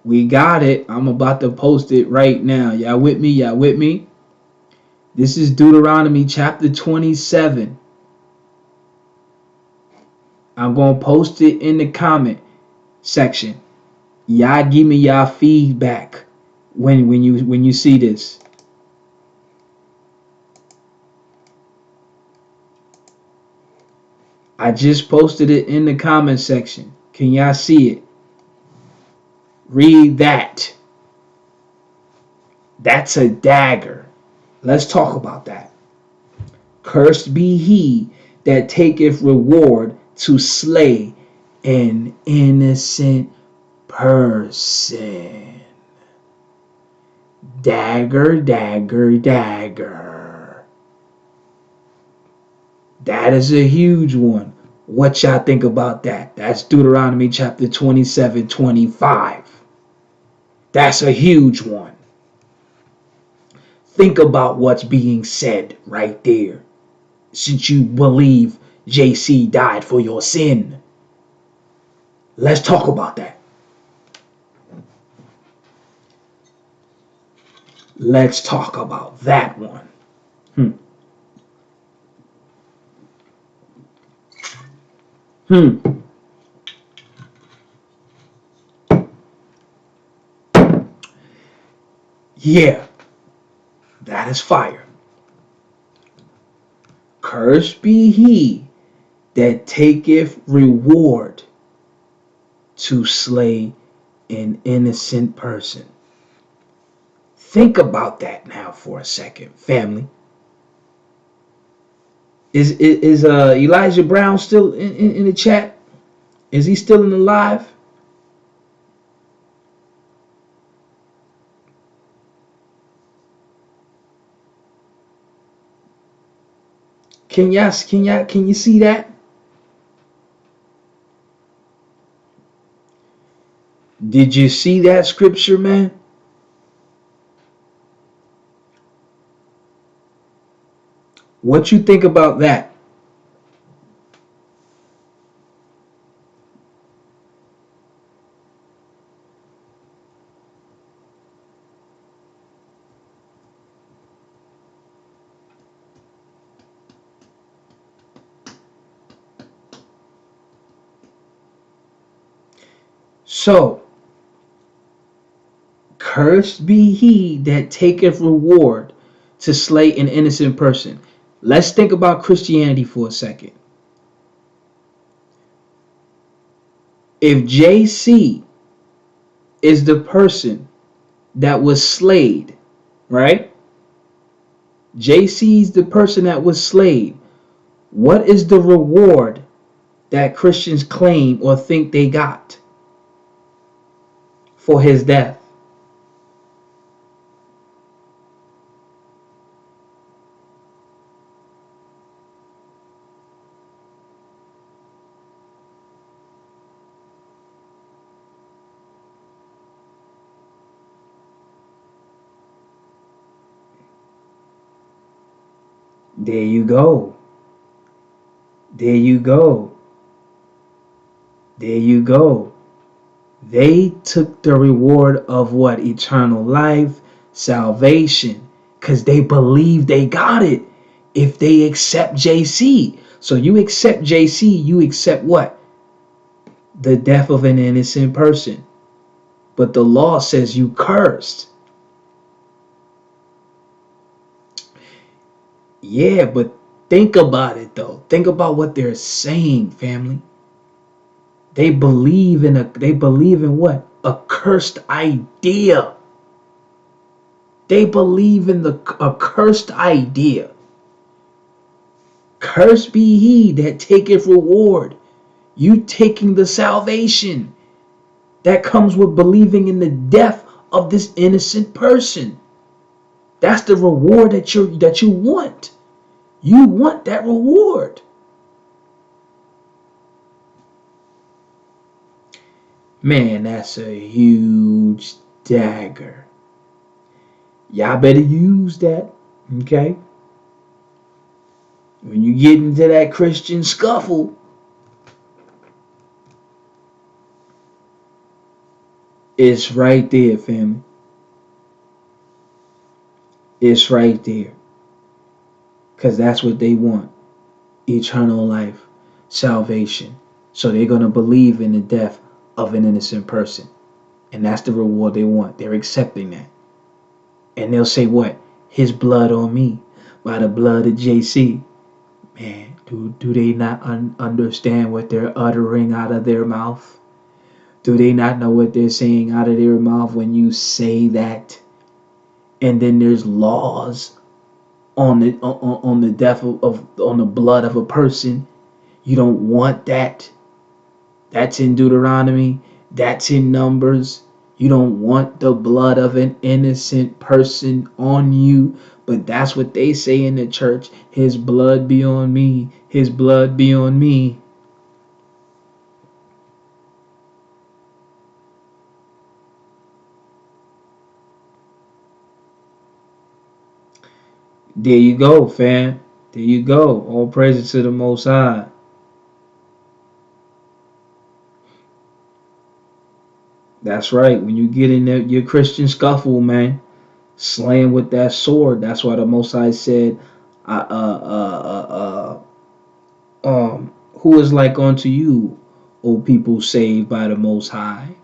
B: We got it. I'm about to post it right now. Y'all with me? This is Deuteronomy chapter 27. I'm going to post it in the comment section. Y'all give me y'all feedback when you see this. I just posted it in the comment section. Can y'all see it? Read that. That's a dagger. Let's talk about that. Cursed be he that taketh reward to slay an innocent person. Dagger, dagger, dagger. That is a huge one. What y'all think about that? That's Deuteronomy chapter 27:25. That's a huge one. Think about what's being said right there. Since you believe JC died for your sin, let's talk about that. Let's talk about that one. Hmm. Hmm. Yeah, that is fire. Cursed be he that taketh reward to slay an innocent person. Think about that now for a second, family. Is Elijah Brown still in the chat? Is he still in the live? Can you see that? Did you see that scripture, man? What you think about that? So, cursed be he that taketh reward to slay an innocent person. Let's think about Christianity for a second. If JC is the person that was slayed, right? JC is the person that was slayed. What is the reward that Christians claim or think they got for his death? There you go. There you go. There you go. They took the reward of what? Eternal life, salvation, because they believe they got it if they accept JC. So you accept JC, you accept what? The death of an innocent person. But the law says you cursed. Yeah, but think about it though. Think about what they're saying, family. They believe in what? A cursed idea. They believe in a cursed idea. Cursed be he that taketh reward. You taking the salvation that comes with believing in the death of this innocent person. That's the reward that you want. You want that reward. Man, that's a huge dagger. Y'all better use that, okay? When you get into that Christian scuffle, it's right there, family. It's right there. Because that's what they want. Eternal life, salvation. So they're going to believe in the death of an innocent person. And that's the reward they want. They're accepting that. And they'll say what? His blood on me. By the blood of JC. Man, do they not understand what they're uttering out of their mouth? Do they not know what they're saying out of their mouth when you say that? And then there's laws on the death of on the blood of a person. You don't want that. That's in Deuteronomy. That's in Numbers. You don't want the blood of an innocent person on you. But that's what they say in the church. His blood be on me. His blood be on me. There you go, fam. There you go. All praises to the Most High. That's right. When you get in there, your Christian scuffle, man, slaying with that sword. That's why the Most High said, "Who is like unto you, O people saved by the Most High,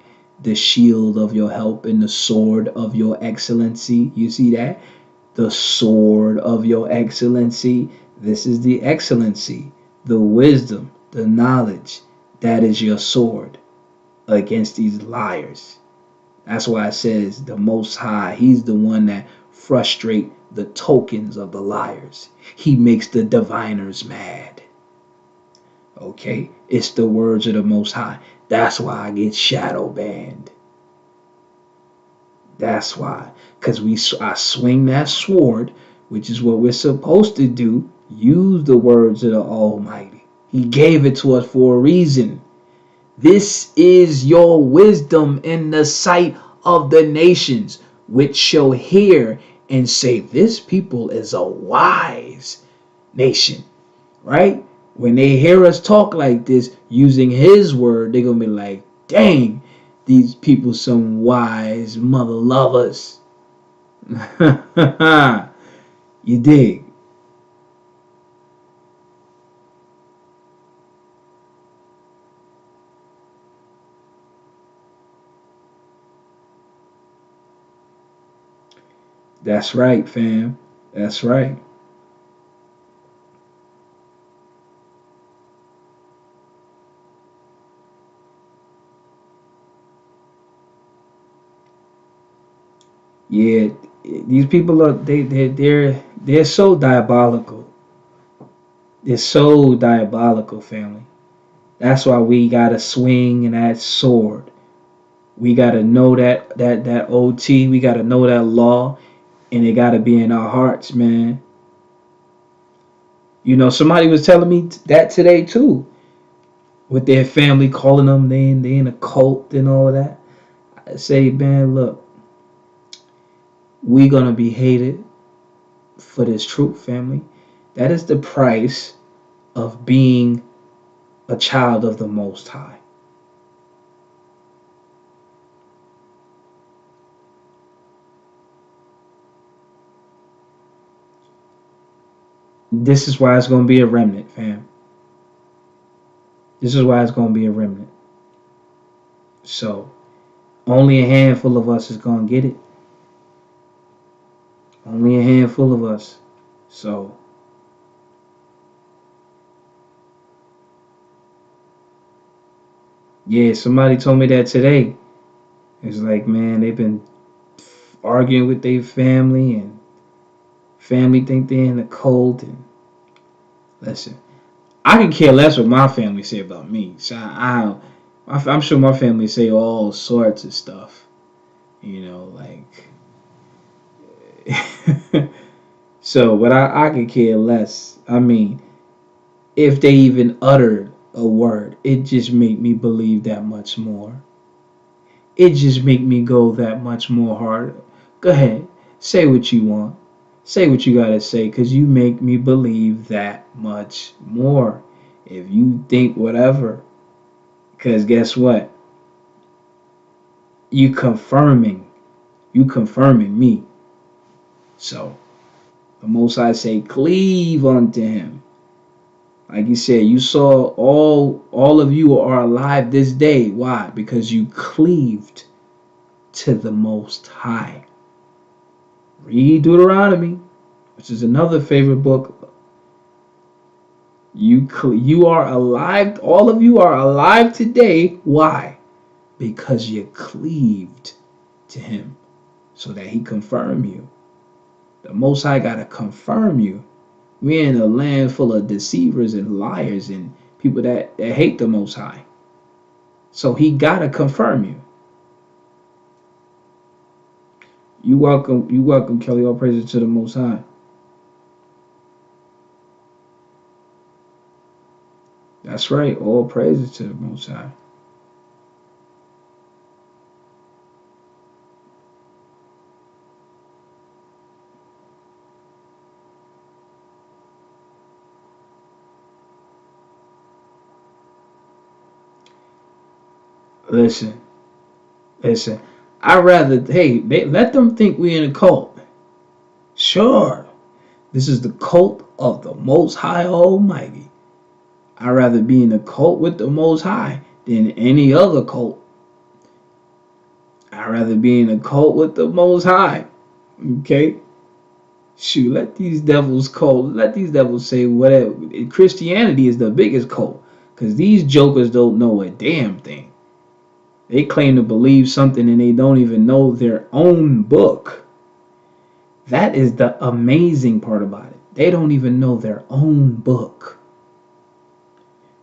B: the shield of your help and the sword of your excellency." You see that? The sword of your excellency. This is the excellency, the wisdom, the knowledge. That is your sword against these liars. That's why it says the Most High, he's the one that frustrate the tokens of the liars. He makes the diviners mad. Okay? It's the words of the Most High. That's why I get shadow banned. That's why. Because I swing that sword, which is what we're supposed to do. Use the words of the Almighty. He gave it to us for a reason. This is your wisdom in the sight of the nations, which shall hear and say, this people is a wise nation. Right? When they hear us talk like this, using his word, they're going to be like, dang, these people some wise mother lovers. You dig? That's right, fam. That's right. Yeah, these people are they're so diabolical. They're so diabolical, family. That's why we gotta swing that sword. We gotta know that OT. We gotta know that law, and it gotta be in our hearts, man. You know, somebody was telling me that today too, with their family calling them they in a cult and all of that. I say, man, look, we gonna be hated for this truth, family. That is the price of being a child of the Most High. This is why it's gonna be a remnant, fam. This is why it's gonna be a remnant. So only a handful of us is gonna get it. Only a handful of us. So yeah, somebody told me that today. It's like, man, they've been arguing with their family, and family think they're in the cult. And listen, I can care less what my family say about me. So I'm sure my family say all sorts of stuff. You know, like. So, but I could care less. I mean, if they even uttered a word, it just make me believe that much more. It just make me go that much more harder. Go ahead, say what you want. Say what you gotta say, cause you make me believe that much more. If you think whatever, cause guess what? You confirming, you confirming me. So the Most High say, cleave unto him. Like you said, you saw all of you are alive this day. Why? Because you cleaved to the Most High. Read Deuteronomy, which is another favorite book. You are alive. All of you are alive today. Why? Because you cleaved to him so that he confirm you. The Most High got to confirm you. We're in a land full of deceivers and liars and people that hate the Most High. So he got to confirm you. You welcome, Kelly. All praises to the Most High. That's right. All praises to the Most High. Listen. Let them think we're in a cult. Sure. This is the cult of the Most High Almighty. I'd rather be in a cult with the Most High than any other cult. I'd rather be in a cult with the Most High. Okay? Shoot, let these devils say whatever. Christianity is the biggest cult. Because these jokers don't know a damn thing. They claim to believe something and they don't even know their own book. That is the amazing part about it. They don't even know their own book.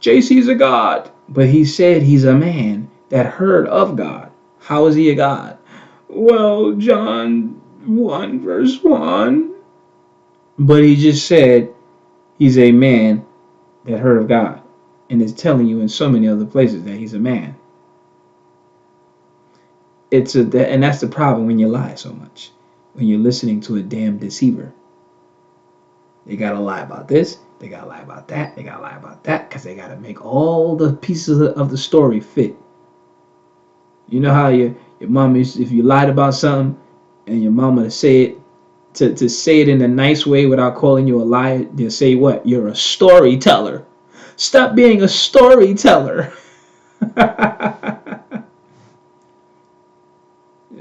B: JC's a God, but he said he's a man that heard of God. How is he a God? Well, John 1 verse 1. But he just said he's a man that heard of God. And is telling you in so many other places that he's a man. And that's the problem when you lie so much. When you're listening to a damn deceiver. They gotta lie about this, they gotta lie about that, they gotta lie about that, because they gotta make all the pieces of the story fit. You know how your mom is, if you lied about something and your mama to say it to say it in a nice way without calling you a liar, they'll say what? You're a storyteller. Stop being a storyteller.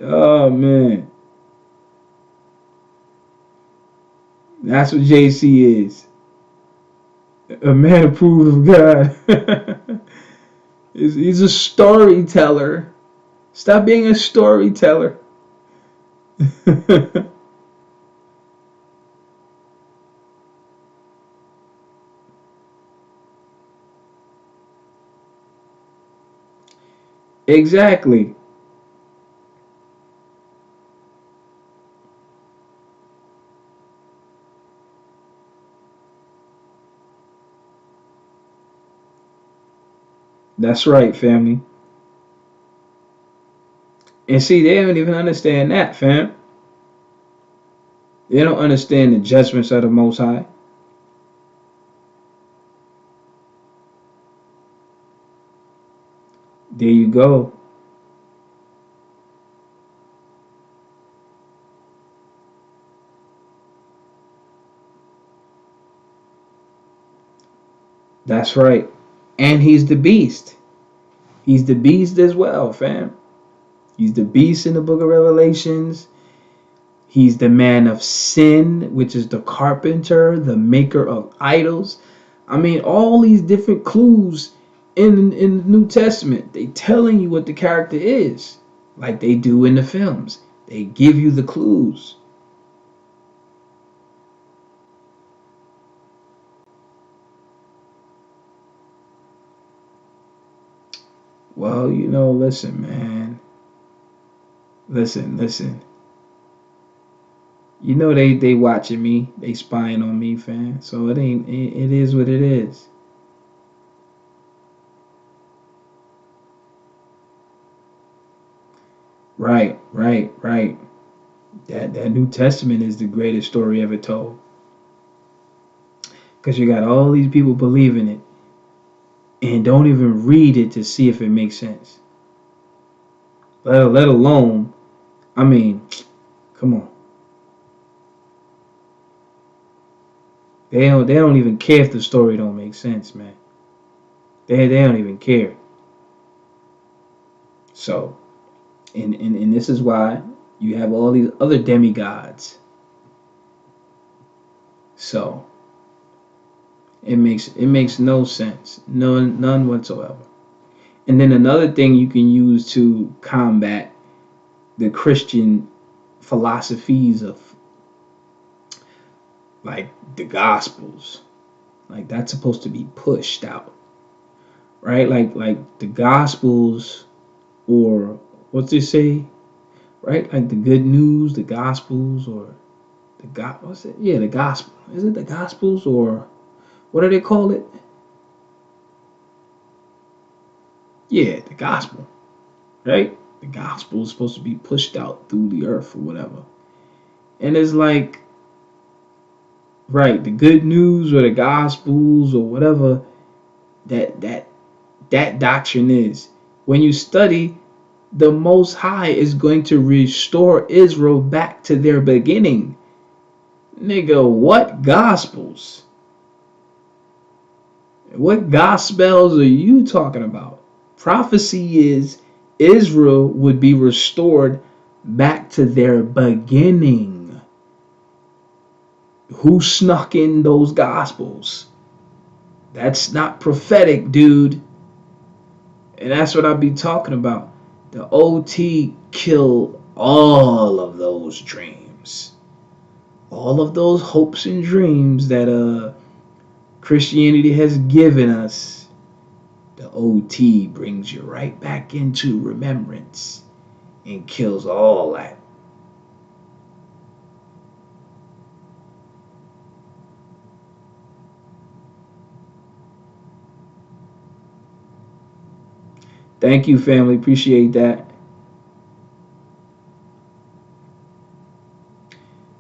B: Oh man. That's what JC is. A man approved of God. He's a storyteller. Stop being a storyteller. Exactly. That's right, family. And see, they don't even understand that, fam. They don't understand the judgments of the Most High. There you go. That's right. And he's the beast. He's the beast as well, fam. He's the beast in the book of Revelations. He's the man of sin, which is the carpenter, the maker of idols. I mean, all these different clues in the New Testament. They telling you what the character is, like they do in the films. They give you the clues. Well, listen, man. Listen. They watching me. They spying on me, fam. So it is what it is. Right. That New Testament is the greatest story ever told. Because you got all these people believing it and don't even read it to see if it makes sense. Let alone, I mean, come on. They don't even care if the story don't make sense, man. They don't even care. So And this is why you have all these other demigods. So it makes no sense, none whatsoever. And then another thing you can use to combat the Christian philosophies of like the Gospels, like that's supposed to be pushed out, right? Like the Gospels, or what's they say, right? Like the good news, the Gospels, or what's it? Yeah, the Gospel. Is it the Gospels, or what do they call it? Yeah, the Gospel, right? The Gospel is supposed to be pushed out through the earth or whatever. And it's like, right, the good news or the Gospels or whatever that doctrine is. When you study, the Most High is going to restore Israel back to their beginning. Nigga, what Gospels? What Gospels are you talking about? Prophecy is Israel would be restored back to their beginning. Who snuck in those Gospels? That's not prophetic, dude. And that's what I'll be talking about. The OT killed all of those dreams. All of those hopes and dreams that Christianity has given us. The OT brings you right back into remembrance and kills all that. Thank you, family. Appreciate that.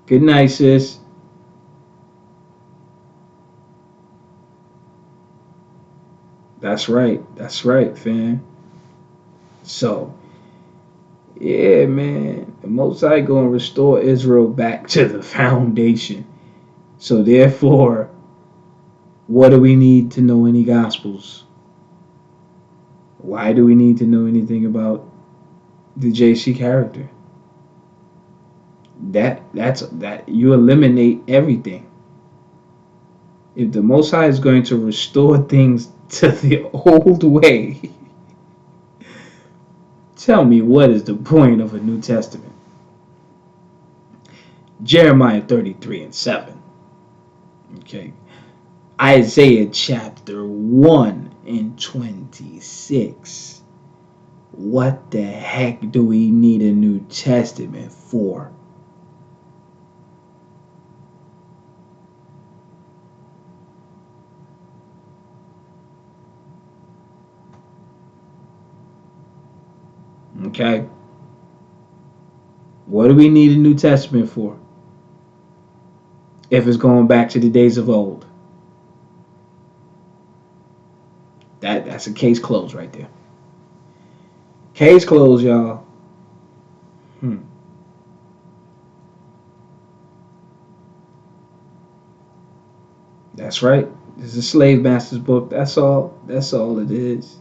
B: Good night, sis. That's right. That's right, fam. So, yeah, man. The Most High gonna restore Israel back to the foundation. So therefore, what do we need to know any gospels? Why do we need to know anything about the JC character? That you eliminate everything. If the Most High is going to restore things to the old way, tell me what is the point of a New Testament? Jeremiah 33:7. Okay. Isaiah chapter 1:26. What the heck do we need a New Testament for? Okay? What do we need a New Testament for? If it's going back to the days of old. That's a case closed right there. Case closed, y'all. That's right. This is a slave master's book. That's all. That's all it is.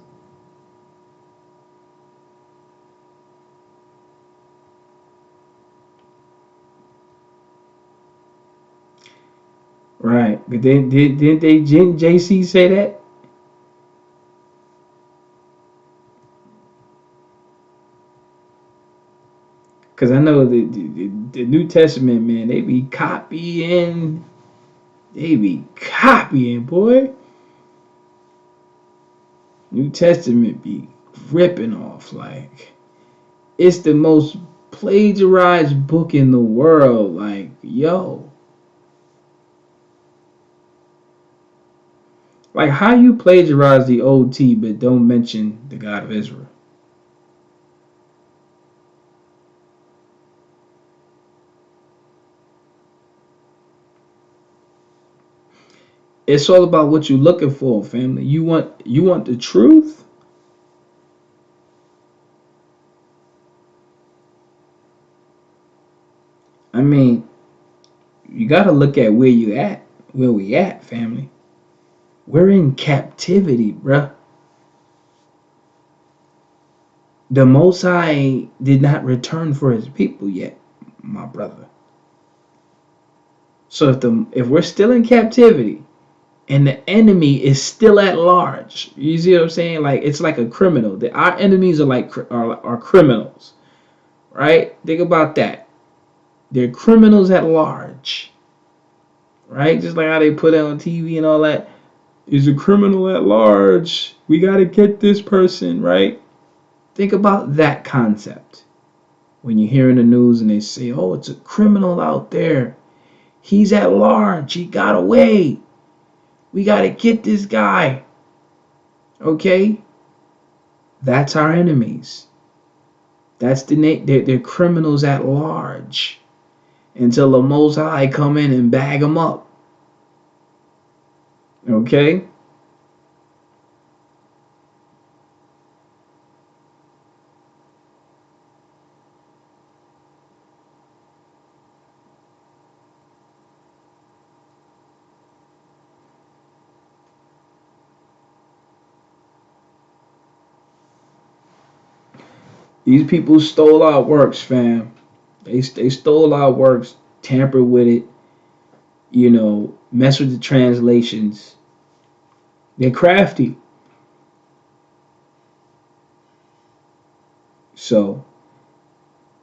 B: Right. But then didn't JC say that? Because I know the New Testament, man, they be copying. They be copying, boy. New Testament be ripping off. Like, it's the most plagiarized book in the world. Like, yo. Like, how you plagiarize the OT but don't mention the God of Israel? It's all about what you're looking for, family. You want the truth? I mean, you got to look at where we at, family. We're in captivity, bruh. The Most High did not return for his people yet, my brother. So if we're still in captivity and the enemy is still at large, you see what I'm saying? Like, it's like a criminal. Our enemies are like are criminals, right? Think about that. They're criminals at large, right? Just like how they put it on TV and all that. Is a criminal at large. We got to get this person, right? Think about that concept. When you hear in the news and they say, oh, it's a criminal out there. He's at large. He got away. We got to get this guy. Okay? That's our enemies. That's they're criminals at large. Until the Most High come in and bag them up. Okay? These people stole our works, fam. They stole our works, tampered with it, mess with the translations. They're crafty. So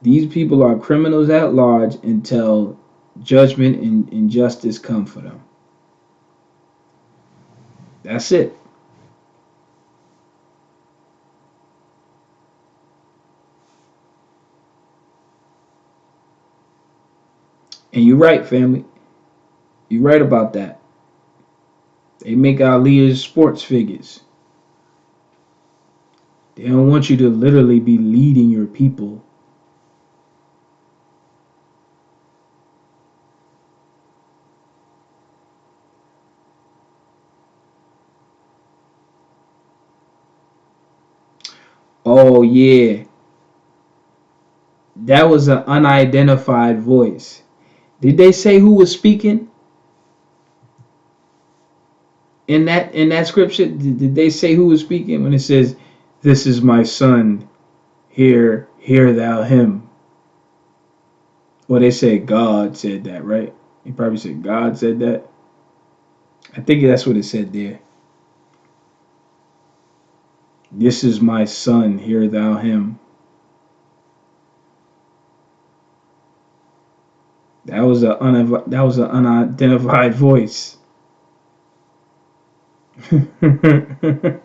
B: these people are criminals at large until judgment and justice come for them. That's it. And you're right, family. You're right about that. They make our leaders sports figures. They don't want you to literally be leading your people. Oh, yeah. That was an unidentified voice. Did they say who was speaking in that scripture? Did they say who was speaking when it says, "This is my son, hear thou him"? Well, they said God said that, right? He probably said God said that. I think that's what it said there. This is my son, hear thou him. That was an unidentified voice. that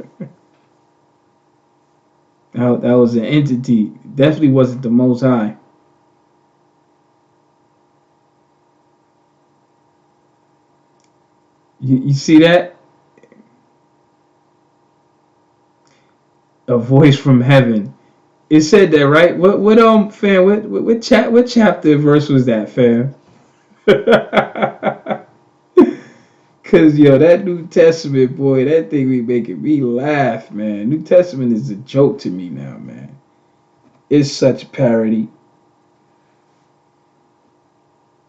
B: was an entity. Definitely wasn't the Most High. You see that? A voice from heaven. It said that, right? What fam? What chapter verse was that, fam? Cause that New Testament, boy, that thing be making me laugh, man. New Testament is a joke to me now, man. It's such parody.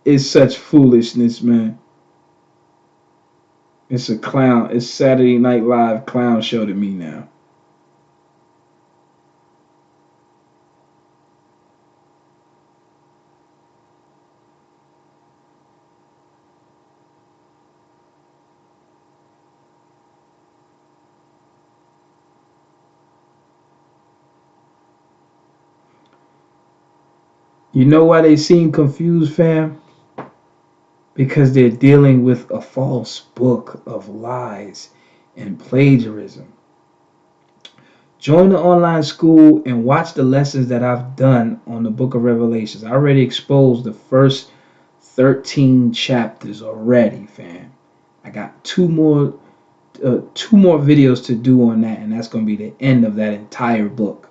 B: It's such foolishness, man. It's a clown. It's Saturday Night Live clown show to me now. You know why they seem confused, fam? Because they're dealing with a false book of lies and plagiarism. Join the online school and watch the lessons that I've done on the book of Revelations. I already exposed the first 13 chapters already, fam. I got two more videos to do on that, and that's going to be the end of that entire book.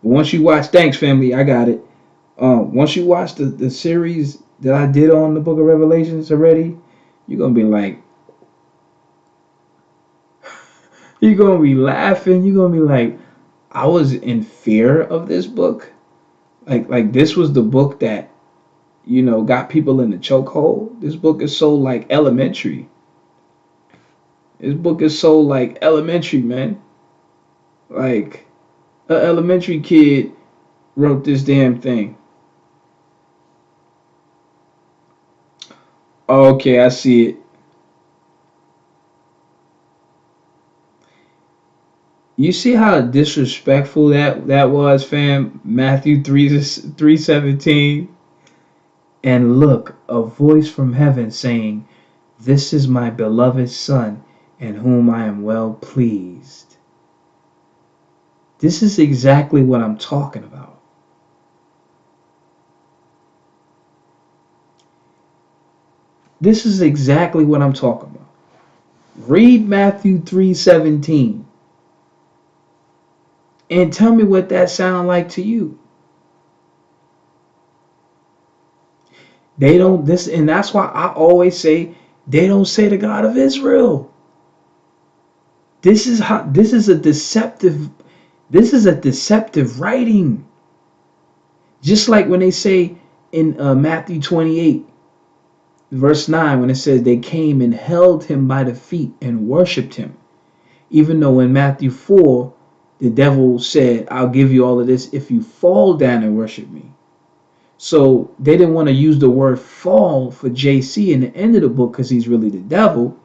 B: But once you watch, thanks, family, I got it. Once you watch the series that I did on the book of Revelations already, you're going to be like, you're going to be laughing. You're going to be like, I was in fear of this book. Like this was the book that, got people in the chokehold. This book is so like elementary. This book is so like elementary, man. Like, An elementary kid wrote this damn thing. Okay, I see it. You see how disrespectful that was, fam? Matthew 3:17. And look, a voice from heaven saying, "This is my beloved Son, in whom I am well pleased." This is exactly what I'm talking about. This is exactly what I'm talking about. Read Matthew 3:17 and tell me what that sounds like to you. They don't this and that's why I always say they don't say the God of Israel. This is a deceptive writing. Just like when they say in Matthew 28 verse 9, when it says they came and held him by the feet and worshiped him. Even though in Matthew 4, the devil said, "I'll give you all of this if you fall down and worship me." So they didn't want to use the word fall for JC in the end of the book because he's really the devil.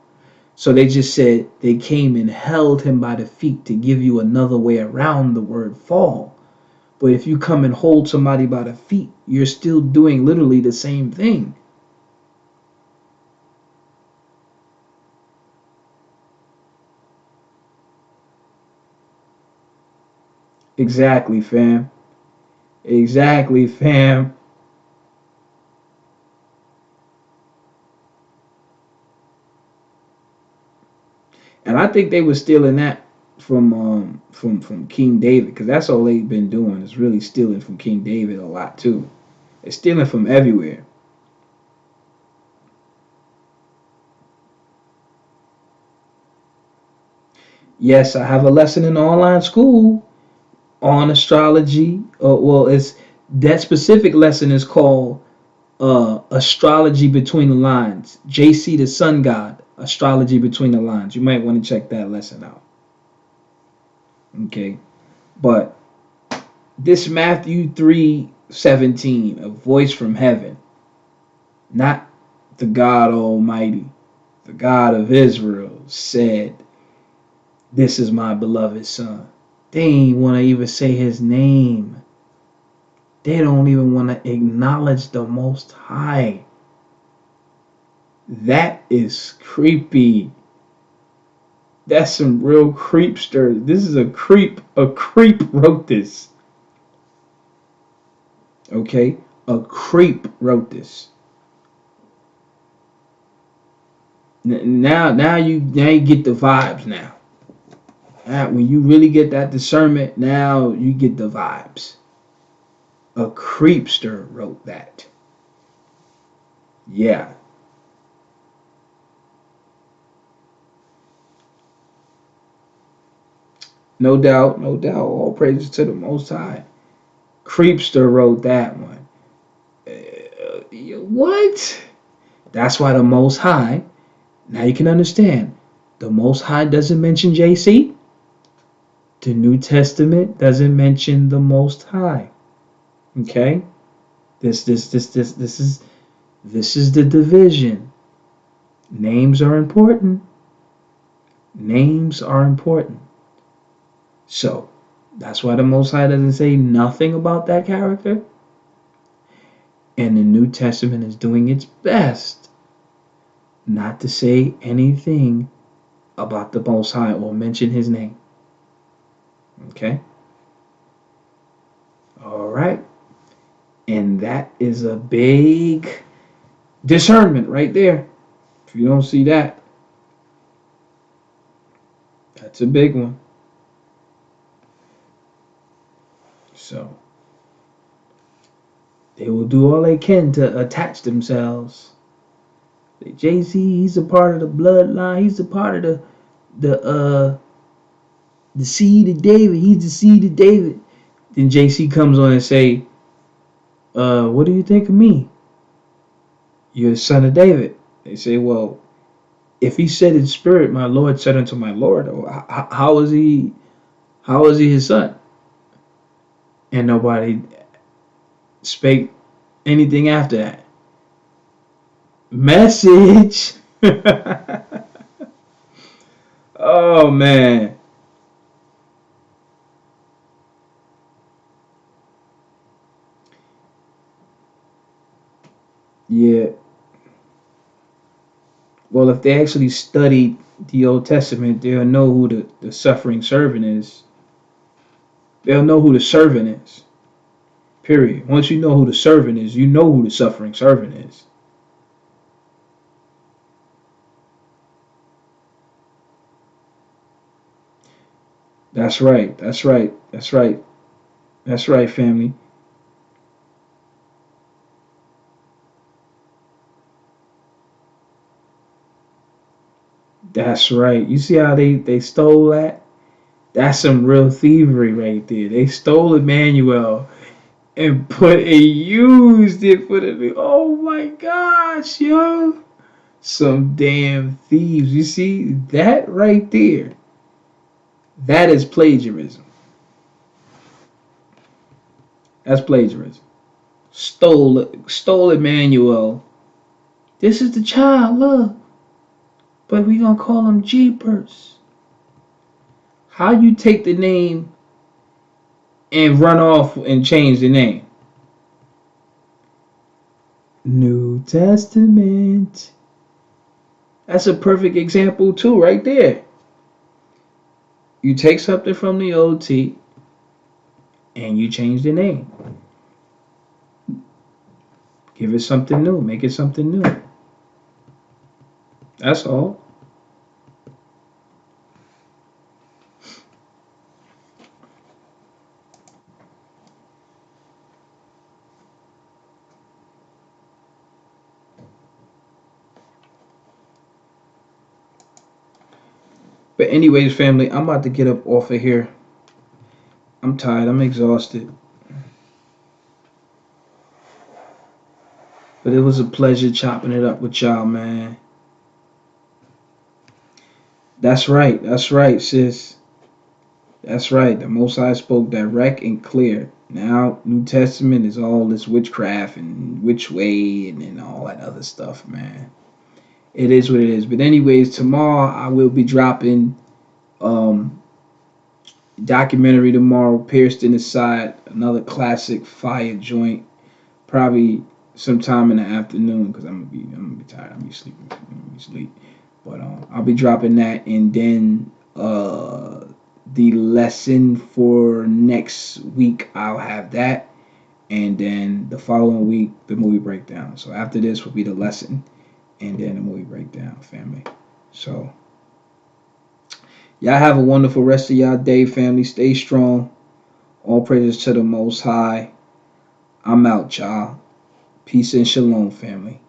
B: So they just said they came and held him by the feet to give you another way around the word fall. But if you come and hold somebody by the feet, you're still doing literally the same thing. Exactly, fam. Exactly, fam. And I think they were stealing that from King David, because that's all they've been doing is really stealing from King David a lot too. They're stealing from everywhere. Yes, I have a lesson in online school on astrology. Well, it's that specific lesson is called Astrology Between the Lines. JC the Sun God, Astrology Between the Lines. You might want to check that lesson out. Okay, but this Matthew 3:17, a voice from heaven, not the God Almighty, the God of Israel, said, "This is my beloved Son." They ain't want to even say his name. They don't even want to acknowledge the Most High. That is creepy. That's some real creepster. This is a creep. A creep wrote this. Okay? A creep wrote this. Now you get the vibes now. When you really get that discernment, now you get the vibes. A creepster wrote that. Yeah. No doubt, no doubt. All praises to the Most High. Creepster wrote that one. What? That's why the Most High, now you can understand, the Most High doesn't mention JC. The New Testament doesn't mention the Most High. Okay? This is the division. Names are important. Names are important. So, that's why the Most High doesn't say nothing about that character. And the New Testament is doing its best not to say anything about the Most High or mention his name. Okay? All right. And that is a big discernment right there. If you don't see that, that's a big one. So, they will do all they can to attach themselves. JC, he's a part of the bloodline. He's a part of the seed of David. He's the seed of David. Then JC comes on and say, what do you think of me? You're the son of David. They say, well, if he said in spirit, my Lord said unto my Lord, how is he his son? and nobody spake anything after that. Message. Oh man. Yeah. Well, if they actually studied the Old Testament, they'll know who the suffering servant is. They'll know who the servant is. Period. Once you know who the servant is, you know who the suffering servant is. That's right. That's right. That's right. That's right, family. That's right. You see how they stole that? That's some real thievery right there. They stole Emmanuel and used it for the. Oh my gosh, yo! Some damn thieves. You see that right there? That is plagiarism. That's plagiarism. Stole Emmanuel. This is the child, look. But we gonna call him Jeepers. How you take the name and run off and change the name? New Testament. That's a perfect example too, right there. You take something from the OT and you change the name. Give it something new. Make it something new. That's all. But anyways, family, I'm about to get up off of here. I'm tired. I'm exhausted. But it was a pleasure chopping it up with y'all, man. That's right. That's right, sis. That's right. The Most High spoke direct and clear. Now, New Testament is all this witchcraft and which way and all that other stuff, man. It is what it is. But anyways, tomorrow I will be dropping um documentary tomorrow, Pierced in the Side, another classic fire joint. Probably sometime in the afternoon because I'm gonna be tired. I'm gonna be sleeping. I'm gonna be sleep. But I'll be dropping that, and then the lesson for next week I'll have that, and then the following week the movie breakdown. So after this will be the lesson, and then the movie breakdown, family. So y'all have a wonderful rest of y'all day, family. Stay strong. All praises to the Most High. I'm out, y'all. Peace and shalom, family.